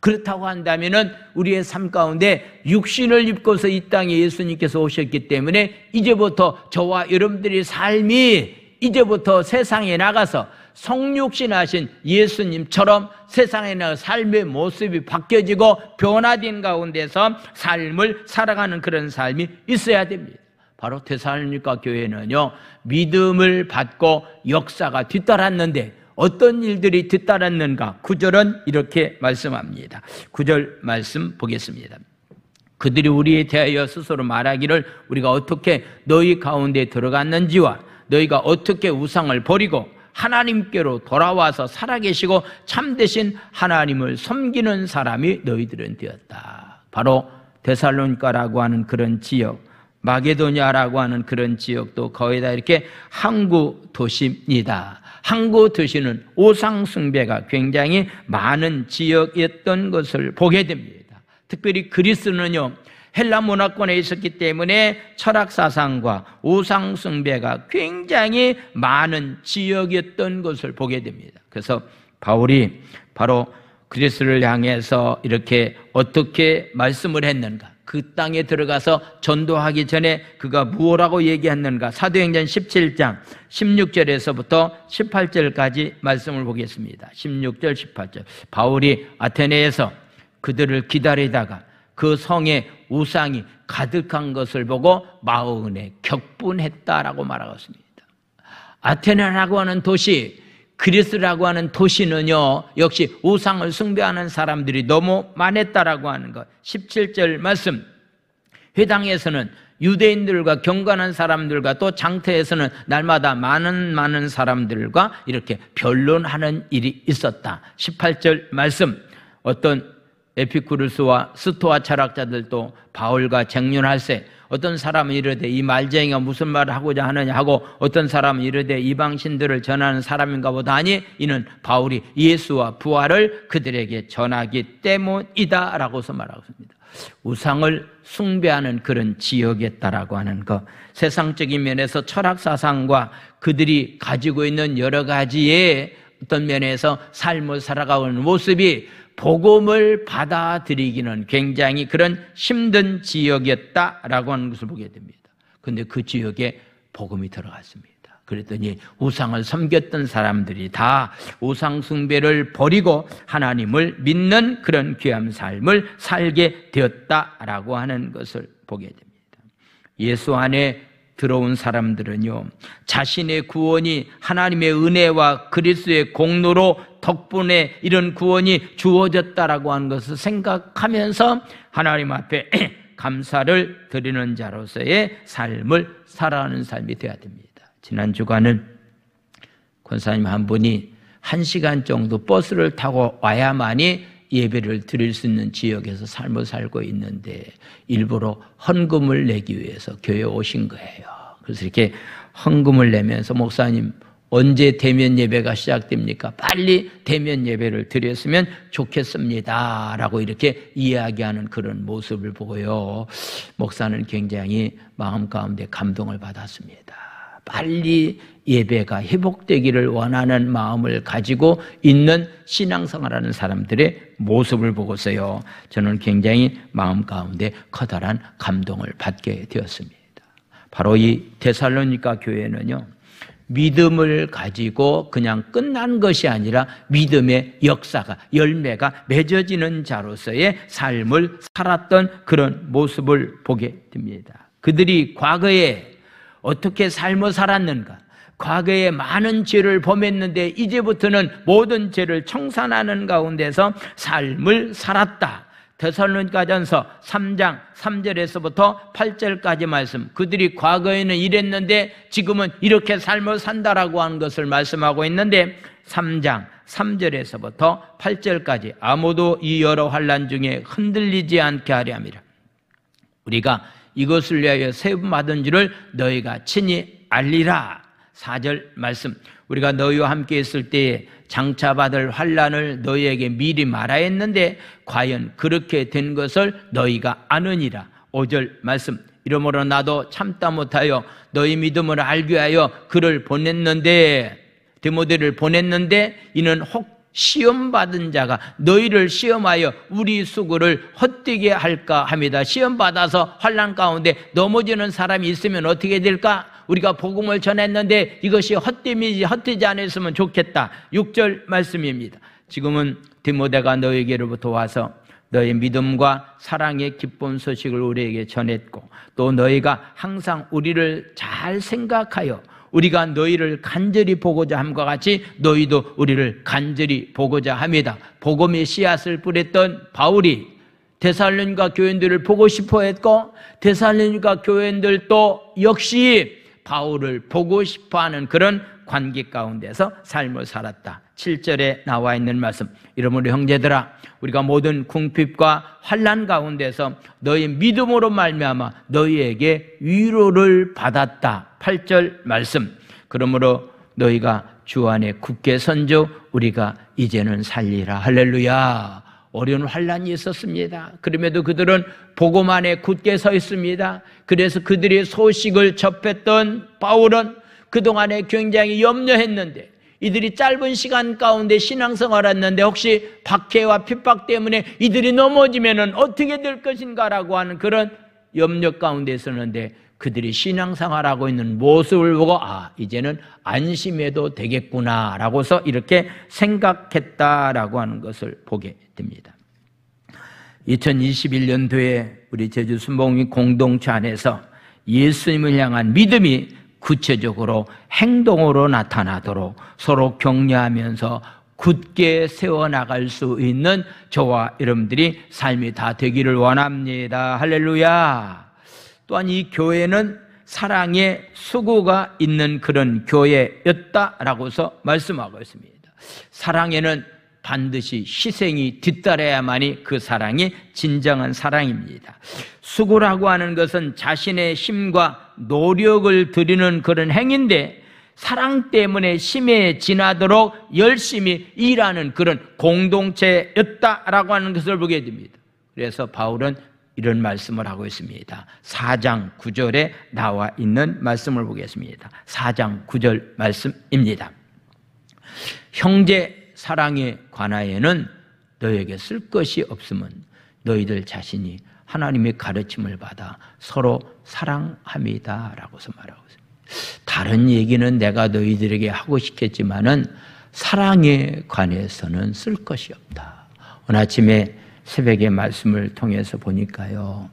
Speaker 1: 그렇다고 한다면은 우리의 삶 가운데 육신을 입고서 이 땅에 예수님께서 오셨기 때문에 이제부터 저와 여러분들의 삶이 이제부터 세상에 나가서 성육신 하신 예수님처럼 세상에 나가 삶의 모습이 바뀌어지고 변화된 가운데서 삶을 살아가는 그런 삶이 있어야 됩니다. 바로 데살로니가 교회는요, 믿음을 받고 역사가 뒤따랐는데 어떤 일들이 뒤따랐는가? 9절은 이렇게 말씀합니다. 9절 말씀 보겠습니다. 그들이 우리에 대하여 스스로 말하기를 우리가 어떻게 너희 가운데 들어갔는지와 너희가 어떻게 우상을 버리고 하나님께로 돌아와서 살아계시고 참되신 하나님을 섬기는 사람이 너희들은 되었다. 바로 데살로니가라고 하는 그런 지역, 마게도냐라고 하는 그런 지역도 거의 다 이렇게 항구 도시입니다. 항구 도시는 우상 숭배가 굉장히 많은 지역이었던 것을 보게 됩니다. 특별히 그리스는요, 헬라 문화권에 있었기 때문에 철학 사상과 우상 숭배가 굉장히 많은 지역이었던 것을 보게 됩니다. 그래서 바울이 바로 그리스를 향해서 이렇게 어떻게 말씀을 했는가, 그 땅에 들어가서 전도하기 전에 그가 무엇라고 얘기했는가, 사도행전 17장 16절에서부터 18절까지 말씀을 보겠습니다. 16절 18절. 바울이 아테네에서 그들을 기다리다가 그 성에 우상이 가득한 것을 보고 마음에 격분했다라고 말하고 있습니다. 아테네라고 하는 도시, 그리스라고 하는 도시는요, 역시 우상을 숭배하는 사람들이 너무 많았다라고 하는 것. 17절 말씀, 회당에서는 유대인들과 경건한 사람들과 또 장터에서는 날마다 많은 사람들과 이렇게 변론하는 일이 있었다. 18절 말씀, 어떤 에피쿠르스와 스토아 철학자들도 바울과 쟁론할세, 어떤 사람은 이르되 이 말쟁이가 무슨 말을 하고자 하느냐 하고, 어떤 사람은 이르되 이방신들을 전하는 사람인가 보다 하니 이는 바울이 예수와 부활을 그들에게 전하기 때문이다 라고서 말하고 있습니다. 우상을 숭배하는 그런 지역이었다라고 하는 것, 세상적인 면에서 철학사상과 그들이 가지고 있는 여러 가지의 어떤 면에서 삶을 살아가는 모습이 복음을 받아들이기는 굉장히 그런 힘든 지역이었다라고 하는 것을 보게 됩니다. 그런데 그 지역에 복음이 들어갔습니다. 그랬더니 우상을 섬겼던 사람들이 다 우상 숭배를 버리고 하나님을 믿는 그런 귀한 삶을 살게 되었다라고 하는 것을 보게 됩니다. 예수 안에 들어온 사람들은요, 자신의 구원이 하나님의 은혜와 그리스도의 공로로 덕분에 이런 구원이 주어졌다라고 하는 것을 생각하면서 하나님 앞에 감사를 드리는 자로서의 삶을 살아가는 삶이 되어야 됩니다. 지난 주간은 권사님 한 분이 1시간 정도 버스를 타고 와야만이 예배를 드릴 수 있는 지역에서 삶을 살고 있는데 일부러 헌금을 내기 위해서 교회에 오신 거예요. 그래서 이렇게 헌금을 내면서 목사님 언제 대면 예배가 시작됩니까? 빨리 대면 예배를 드렸으면 좋겠습니다 라고 이렇게 이야기하는 그런 모습을 보고요, 목사는 굉장히 마음 가운데 감동을 받았습니다. 빨리 예배가 회복되기를 원하는 마음을 가지고 있는 신앙생활하는 사람들의 모습을 보고서요, 저는 굉장히 마음 가운데 커다란 감동을 받게 되었습니다. 바로 이 데살로니가 교회는요, 믿음을 가지고 그냥 끝난 것이 아니라 믿음의 역사가, 열매가 맺어지는 자로서의 삶을 살았던 그런 모습을 보게 됩니다. 그들이 과거에 어떻게 삶을 살았는가, 과거에 많은 죄를 범했는데 이제부터는 모든 죄를 청산하는 가운데서 삶을 살았다. 데살로니가전서 3장 3절에서부터 8절까지 말씀, 그들이 과거에는 이랬는데 지금은 이렇게 삶을 산다라고 하는 것을 말씀하고 있는데, 3장 3절에서부터 8절까지 아무도 이 여러 환난 중에 흔들리지 않게 하려 함이라. 우리가 이것을 위하여 세움받은 줄을 너희가 친히 알리라. 4절 말씀, 우리가 너희와 함께 있을 때에 장차 받을 환난을 너희에게 미리 말하야 했는데 과연 그렇게 된 것을 너희가 아느니라. 5절 말씀, 이러므로 나도 참다 못하여 너희 믿음을 알게 하여 그를 보냈는데, 디모데를 보냈는데 이는 혹 시험받은 자가 너희를 시험하여 우리 수고를 헛되게 할까 합니다. 시험받아서 환난 가운데 넘어지는 사람이 있으면 어떻게 될까? 우리가 복음을 전했는데 이것이 헛되지 않았으면 좋겠다. 6절 말씀입니다. 지금은 디모데가 너희에게로부터 와서 너희 믿음과 사랑의 기쁜 소식을 우리에게 전했고, 또 너희가 항상 우리를 잘 생각하여 우리가 너희를 간절히 보고자 함과 같이 너희도 우리를 간절히 보고자 합니다. 복음의 씨앗을 뿌렸던 바울이 데살로니가 교인들을 보고 싶어 했고, 데살로니가 교인들도 역시 바울을 보고 싶어하는 그런 관계 가운데서 삶을 살았다. 7절에 나와 있는 말씀, 이러므로 형제들아, 우리가 모든 궁핍과 환난 가운데서 너희 믿음으로 말미암아 너희에게 위로를 받았다. 8절 말씀, 그러므로 너희가 주 안에 굳게 선조 우리가 이제는 살리라. 할렐루야. 어려운 환난이 있었습니다. 그럼에도 그들은 복음 안에 굳게 서 있습니다. 그래서 그들의 소식을 접했던 바울은 그동안에 굉장히 염려했는데, 이들이 짧은 시간 가운데 신앙생활을 했는데 혹시 박해와 핍박 때문에 이들이 넘어지면 어떻게 될 것인가라고 하는 그런 염려 가운데 있었는데, 그들이 신앙생활하고 있는 모습을 보고 이제는 안심해도 되겠구나 라고서 이렇게 생각했다라고 하는 것을 보게 됩니다. 2021년도에 우리 제주 순복음 공동체 안에서 예수님을 향한 믿음이 구체적으로 행동으로 나타나도록 서로 격려하면서 굳게 세워나갈 수 있는 저와 여러분들이 삶이 다 되기를 원합니다. 할렐루야. 또한 이 교회는 사랑의 수고가 있는 그런 교회였다라고서 말씀하고 있습니다. 사랑에는 반드시 희생이 뒤따라야만이 그 사랑이 진정한 사랑입니다. 수고라고 하는 것은 자신의 힘과 노력을 들이는 그런 행위인데, 사랑 때문에 심해지나도록 열심히 일하는 그런 공동체였다라고 하는 것을 보게 됩니다. 그래서 바울은 이런 말씀을 하고 있습니다. 4장 9절에 나와 있는 말씀을 보겠습니다. 4장 9절 말씀입니다. 형제 사랑에 관하여는 너에게 쓸 것이 없으면 너희들 자신이 하나님의 가르침을 받아 서로 사랑함이다 라고서 말하고 있습니다. 다른 얘기는 내가 너희들에게 하고 싶겠지만은 사랑에 관해서는 쓸 것이 없다. 오늘 아침에 새벽의 말씀을 통해서 보니까요,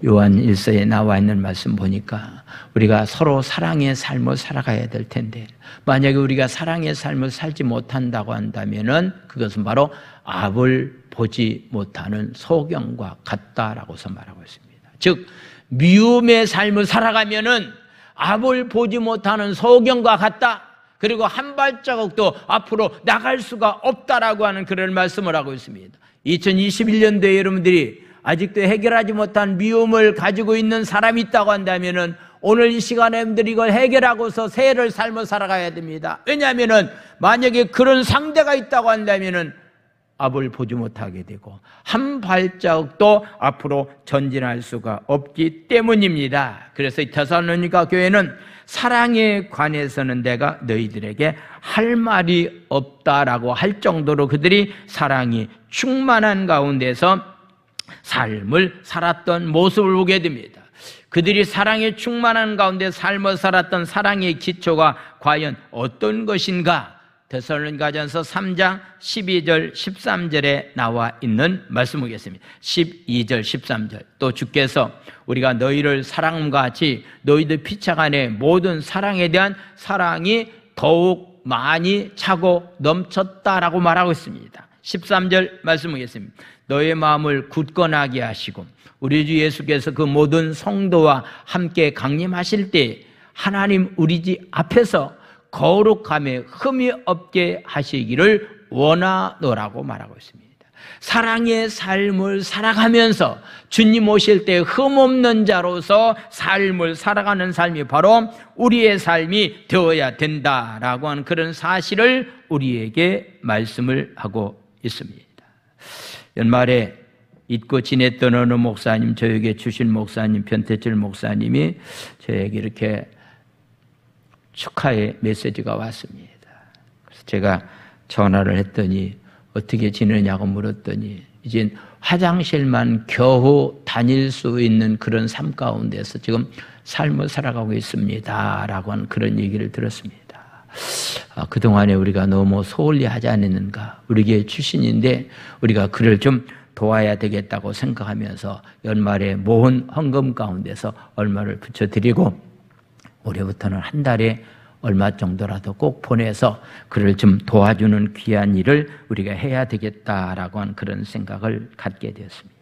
Speaker 1: 요한 1서에 나와 있는 말씀 보니까 우리가 서로 사랑의 삶을 살아가야 될 텐데, 만약에 우리가 사랑의 삶을 살지 못한다고 한다면은 그것은 바로 앞을 보지 못하는 소경과 같다라고서 말하고 있습니다. 즉 미움의 삶을 살아가면은 앞을 보지 못하는 소경과 같다. 그리고 한 발자국도 앞으로 나갈 수가 없다라고 하는 그런 말씀을 하고 있습니다. 2021년도에 여러분들이 아직도 해결하지 못한 미움을 가지고 있는 사람이 있다고 한다면은 오늘 이 시간에 여러분들이 이걸 해결하고서 새해를 삶을 살아가야 됩니다. 왜냐하면 만약에 그런 상대가 있다고 한다면 앞을 보지 못하게 되고 한 발자국도 앞으로 전진할 수가 없기 때문입니다. 그래서 이 데살로니가 교회는 사랑에 관해서는 내가 너희들에게 할 말이 없다라고 할 정도로 그들이 사랑이 충만한 가운데서 삶을 살았던 모습을 보게 됩니다. 그들이 사랑에 충만한 가운데 삶을 살았던 사랑의 기초가 과연 어떤 것인가? 데살로니가전서 3장 12절 13절에 나와 있는 말씀 보겠습니다. 12절 13절. 또 주께서 우리가 너희를 사랑함과 같이 너희들 피차 간의 모든 사랑에 대한 사랑이 더욱 많이 차고 넘쳤다라고 말하고 있습니다. 13절 말씀 보겠습니다. 너의 마음을 굳건하게 하시고 우리 주 예수께서 그 모든 성도와 함께 강림하실 때 하나님 우리 집 앞에서 거룩함에 흠이 없게 하시기를 원하노라고 말하고 있습니다. 사랑의 삶을 살아가면서 주님 오실 때 흠없는 자로서 삶을 살아가는 삶이 바로 우리의 삶이 되어야 된다라고 하는 그런 사실을 우리에게 말씀을 하고 있습니다. 연말에 잊고 지냈던 어느 목사님, 저에게 주신 목사님, 변태철 목사님이 저에게 이렇게 축하의 메시지가 왔습니다. 그래서 제가 전화를 했더니 어떻게 지내냐고 물었더니 이제 화장실만 겨우 다닐 수 있는 그런 삶 가운데서 지금 삶을 살아가고 있습니다 라고 하는 그런 얘기를 들었습니다. 그동안에 우리가 너무 소홀히 하지 않았는가, 우리에게 출신인데 우리가 그를 좀 도와야 되겠다고 생각하면서 연말에 모은 헌금 가운데서 얼마를 붙여드리고 올해부터는 한 달에 얼마 정도라도 꼭 보내서 그를 좀 도와주는 귀한 일을 우리가 해야 되겠다라고 하는 그런 생각을 갖게 되었습니다.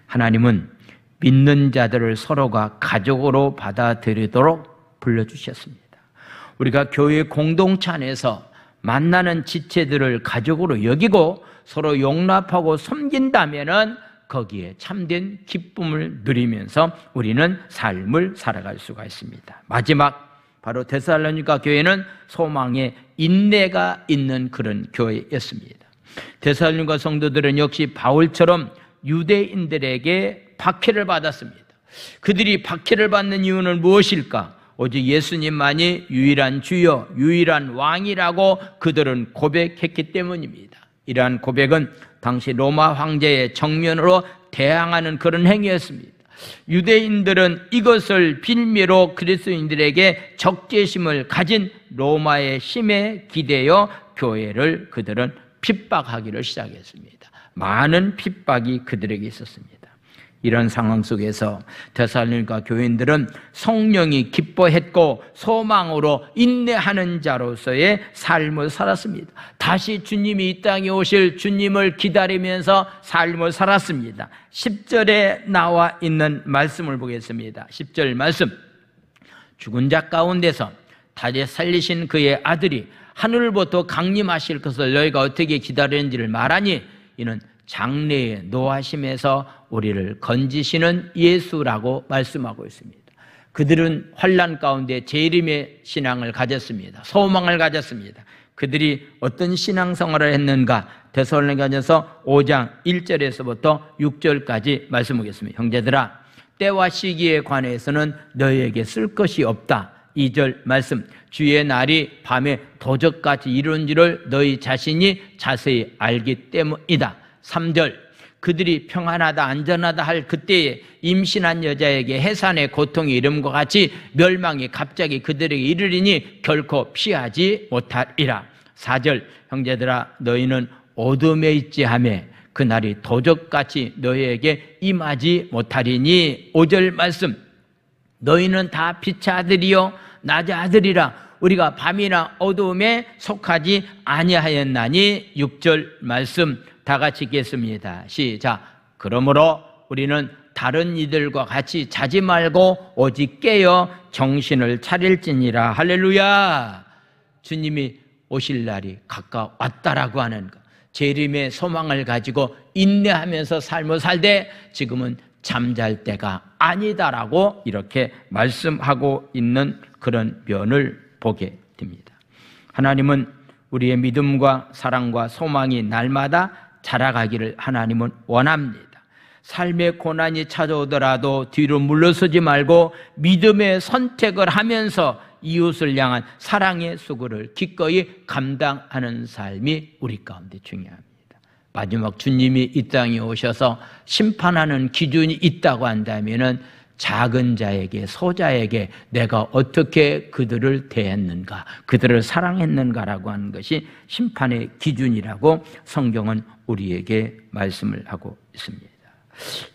Speaker 1: 하나님은 믿는 자들을 서로가 가족으로 받아들이도록 불러주셨습니다. 우리가 교회 공동체 안에서 만나는 지체들을 가족으로 여기고 서로 용납하고 섬긴다면은 거기에 참된 기쁨을 누리면서 우리는 삶을 살아갈 수가 있습니다. 마지막 바로 데살로니가 교회는 소망의 인내가 있는 그런 교회였습니다. 데살로니가 성도들은 역시 바울처럼 유대인들에게 박해를 받았습니다. 그들이 박해를 받는 이유는 무엇일까? 오직 예수님만이 유일한 주여, 유일한 왕이라고 그들은 고백했기 때문입니다. 이러한 고백은 당시 로마 황제의 정면으로 대항하는 그런 행위였습니다. 유대인들은 이것을 빌미로 그리스도인들에게 적재심을 가진 로마의 힘에 기대어 교회를 그들은 핍박하기를 시작했습니다. 많은 핍박이 그들에게 있었습니다. 이런 상황 속에서 데살로니가 교인들은 성령이 기뻐했고 소망으로 인내하는 자로서의 삶을 살았습니다. 다시 주님이 이 땅에 오실 주님을 기다리면서 삶을 살았습니다. 10절에 나와 있는 말씀을 보겠습니다. 10절 말씀. 죽은 자 가운데서 다시 살리신 그의 아들이 하늘부터 강림하실 것을 너희가 어떻게 기다리는지를 말하니 이는 장래의 노하심에서 우리를 건지시는 예수라고 말씀하고 있습니다. 그들은 환난 가운데 재림의 신앙을 가졌습니다. 소망을 가졌습니다. 그들이 어떤 신앙생활을 했는가? 데살로니가전서 5장 1절에서부터 6절까지 말씀하겠습니다. 형제들아, 때와 시기에 관해서는 너희에게 쓸 것이 없다. 2절 말씀. 주의 날이 밤에 도적같이 이루는 줄을 너희 자신이 자세히 알기 때문이다. 3절. 그들이 평안하다 안전하다 할 그때에 임신한 여자에게 해산의 고통이 이름과 같이 멸망이 갑자기 그들에게 이르리니 결코 피하지 못하리라. 4절. 형제들아, 너희는 어둠에 있지 하매 그날이 도적같이 너희에게 임하지 못하리니. 5절 말씀. 너희는 다 빛의 아들이요 낮의 아들이라. 우리가 밤이나 어두움에 속하지 아니하였나니. 6절 말씀 다 같이 읽겠습니다. 시작. 그러므로 우리는 다른 이들과 같이 자지 말고 오직 깨어 정신을 차릴지니라. 할렐루야. 주님이 오실 날이 가까웠다라고 하는 것, 재림의 소망을 가지고 인내하면서 삶을 살되 지금은 잠잘 때가 아니다라고 이렇게 말씀하고 있는 그런 면을 보게 됩니다. 하나님은 우리의 믿음과 사랑과 소망이 날마다 자라가기를 하나님은 원합니다. 삶의 고난이 찾아오더라도 뒤로 물러서지 말고 믿음의 선택을 하면서 이웃을 향한 사랑의 수고를 기꺼이 감당하는 삶이 우리 가운데 중요합니다. 마지막 주님이 이 땅에 오셔서 심판하는 기준이 있다고 한다면은 작은 자에게, 소자에게 내가 어떻게 그들을 대했는가, 그들을 사랑했는가라고 하는 것이 심판의 기준이라고 성경은 우리에게 말씀을 하고 있습니다.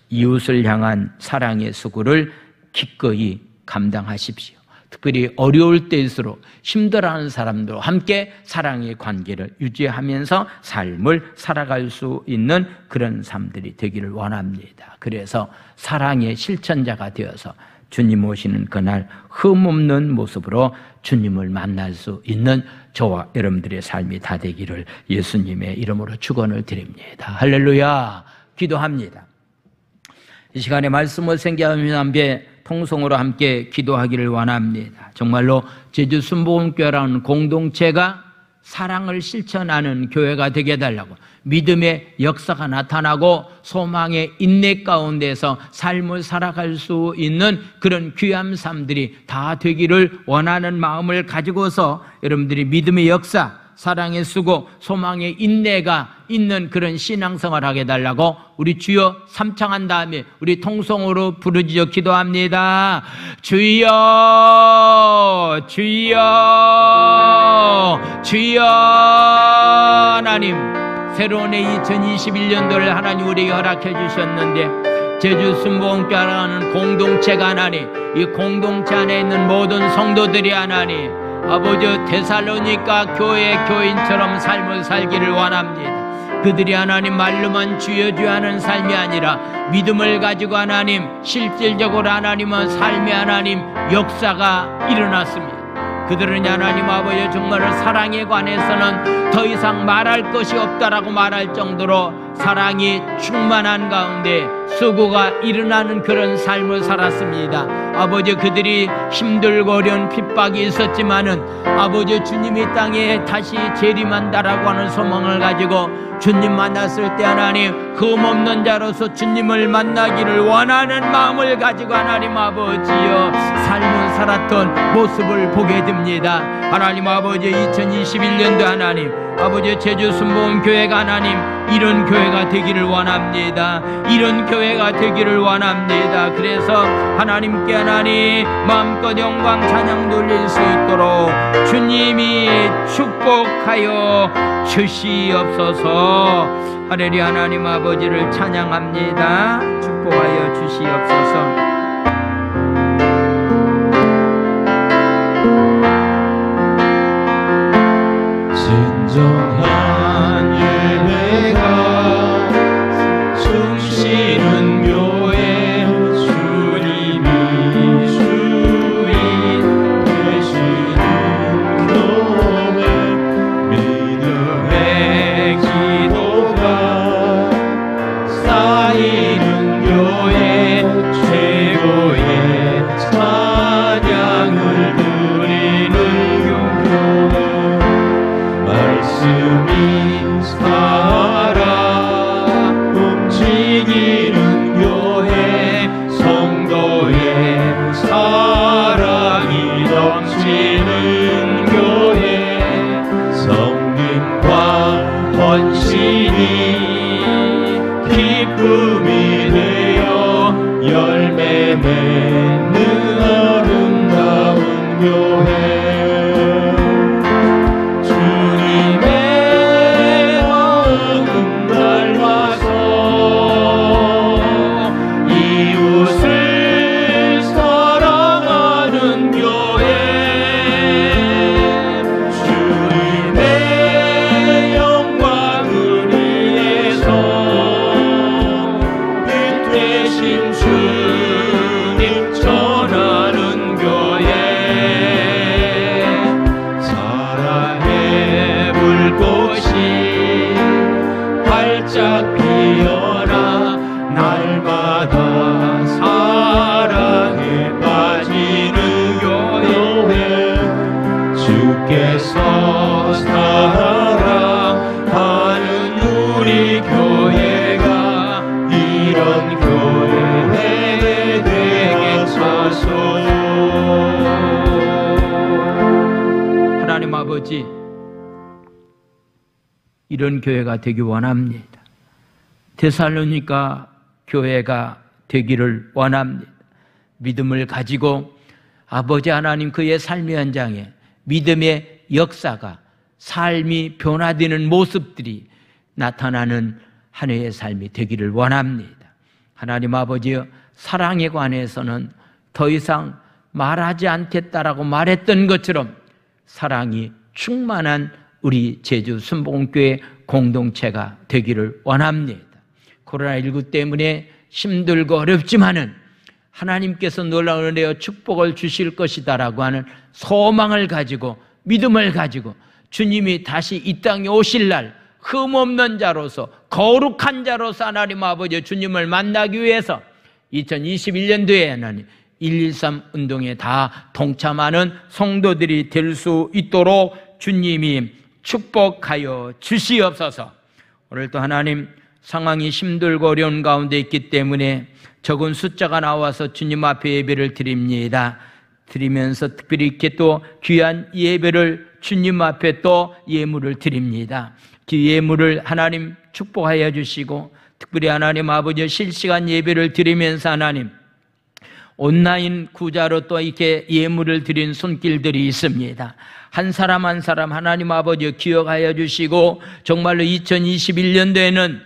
Speaker 1: 이웃을 향한 사랑의 수고를 기꺼이 감당하십시오. 특별히 어려울 때일수록 힘들어하는 사람들과 함께 사랑의 관계를 유지하면서 삶을 살아갈 수 있는 그런 삶들이 되기를 원합니다. 그래서 사랑의 실천자가 되어서 주님 오시는 그날 흠없는 모습으로 주님을 만날 수 있는 저와 여러분들의 삶이 다 되기를 예수님의 이름으로 축원을 드립니다. 할렐루야. 기도합니다. 이 시간에 말씀을 생각하며 함께 통성으로 함께 기도하기를 원합니다. 정말로 제주 순복음교회라는 공동체가 사랑을 실천하는 교회가 되게 해달라고, 믿음의 역사가 나타나고 소망의 인내 가운데서 삶을 살아갈 수 있는 그런 귀한 삶들이 다 되기를 원하는 마음을 가지고서 여러분들이 믿음의 역사, 사랑의 수고, 소망의 인내가 있는 그런 신앙생활을 하게 해달라고 우리 주여 삼창한 다음에 우리 통성으로 부르짖어 기도합니다. 주여, 주여, 주여. 하나님, 새로운 2021년도를 하나님 우리에게 허락해 주셨는데 제주 순복음교회라는 공동체가 하나님, 이 공동체 안에 있는 모든 성도들이 하나님, 아버지 데살로니가 교회 교인처럼 삶을 살기를 원합니다. 그들이 하나님 말로만 주여 주여 하는 삶이 아니라 믿음을 가지고 하나님 실질적으로 하나님은 삶의 하나님 역사가 일어났습니다. 그들은 하나님 아버지 정말 사랑에 관해서는 더 이상 말할 것이 없다라고 말할 정도로 사랑이 충만한 가운데 수고가 일어나는 그런 삶을 살았습니다. 아버지 그들이 힘들고 어려운 핍박이 있었지만은 아버지 주님이 땅에 다시 재림한다라고 하는 소망을 가지고 주님 만났을 때 하나님 흠없는 자로서 주님을 만나기를 원하는 마음을 가지고 하나님 아버지여 삶을 살았던 모습을 보게 됩니다. 하나님 아버지 2021년도 하나님 아버지 제주 순복음교회가 하나님 이런 교회가 되기를 원합니다. 이런 교회가 되기를 원합니다. 그래서 하나님께 하나님 마음껏 영광 찬양 돌릴 수 있도록 주님이 축복하여 주시옵소서. 할렐루야. 하나님 아버지를 찬양합니다. 축복하여 주시옵소서.
Speaker 2: 진정한 예배가 숨쉬는 교회 주님이 주인 되시는 교회 믿음의 기도가 쌓이는 교회 최고의 찬양을 드리는 교회 말씀이 살아 움직이는 교회 성도의 사랑이 넘치는 교회 성금과 헌신이 기쁨이 되어 열매 맺는 아름다운 교회 주님 전하는 교회
Speaker 1: 아버지, 이런 교회가 되기 원합니다. 데살로니가 교회가 되기를 원합니다. 믿음을 가지고 아버지 하나님 그의 삶의 현장에 믿음의 역사가, 삶이 변화되는 모습들이 나타나는 한 해의 삶이 되기를 원합니다. 하나님 아버지여, 사랑에 관해서는 더 이상 말하지 않겠다라고 말했던 것처럼 사랑이 충만한 우리 제주 순복음교회 공동체가 되기를 원합니다. 코로나19 때문에 힘들고 어렵지만은 하나님께서 놀라운 은혜와 축복을 주실 것이다라고 하는 소망을 가지고, 믿음을 가지고 주님이 다시 이 땅에 오실 날 흠없는 자로서, 거룩한 자로서 하나님 아버지 주님을 만나기 위해서 2021년도에 하나님 113 운동에 다 동참하는 성도들이 될 수 있도록 주님이 축복하여 주시옵소서. 오늘도 하나님, 상황이 힘들고 어려운 가운데 있기 때문에 적은 숫자가 나와서 주님 앞에 예배를 드립니다. 드리면서 특별히 이렇게 또 귀한 예배를 주님 앞에 또 예물을 드립니다. 그 예물을 하나님 축복하여 주시고, 특별히 하나님 아버지 실시간 예배를 드리면서 하나님 온라인 구자로 또 이렇게 예물을 드린 손길들이 있습니다. 한 사람 한 사람 하나님 아버지 기억하여 주시고, 정말로 2021년도에는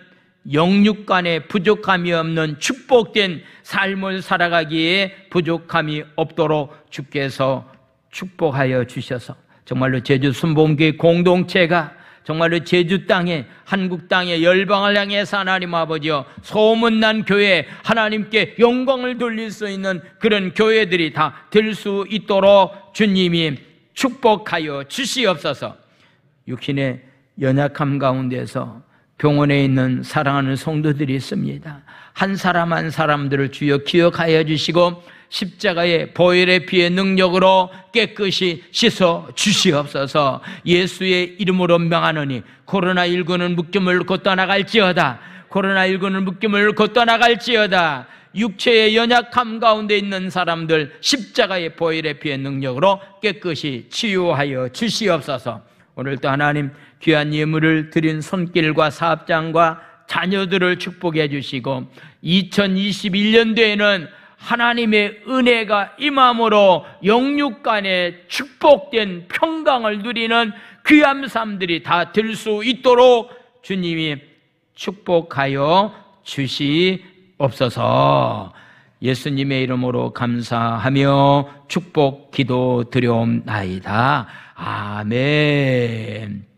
Speaker 1: 영육 간에 부족함이 없는 축복된 삶을 살아가기에 부족함이 없도록 주께서 축복하여 주셔서 정말로 제주 순복음교회 공동체가 정말로 제주 땅에, 한국 땅에, 열방을 향해서 하나님 아버지여 소문난 교회, 하나님께 영광을 돌릴 수 있는 그런 교회들이 다 될 수 있도록 주님이 축복하여 주시옵소서. 육신의 연약함 가운데서 병원에 있는 사랑하는 성도들이 있습니다. 한 사람 한 사람들을 주여 기억하여 주시고 십자가의 보혈의 피의 능력으로 깨끗이 씻어 주시옵소서. 예수의 이름으로 명하노니 코로나19는 묶임을 곧 떠나갈지어다. 코로나19는 묶임을 곧 떠나갈지어다. 육체의 연약함 가운데 있는 사람들 십자가의 보혈의 피의 능력으로 깨끗이 치유하여 주시옵소서. 오늘도 하나님 귀한 예물을 드린 손길과 사업장과 자녀들을 축복해 주시고 2021년도에는 하나님의 은혜가 임함으로 영육 간에 축복된 평강을 누리는 귀한 삶들이 다 될 수 있도록 주님이 축복하여 주시옵소서. 예수님의 이름으로 감사하며 축복 기도 드려옵나이다. 아멘.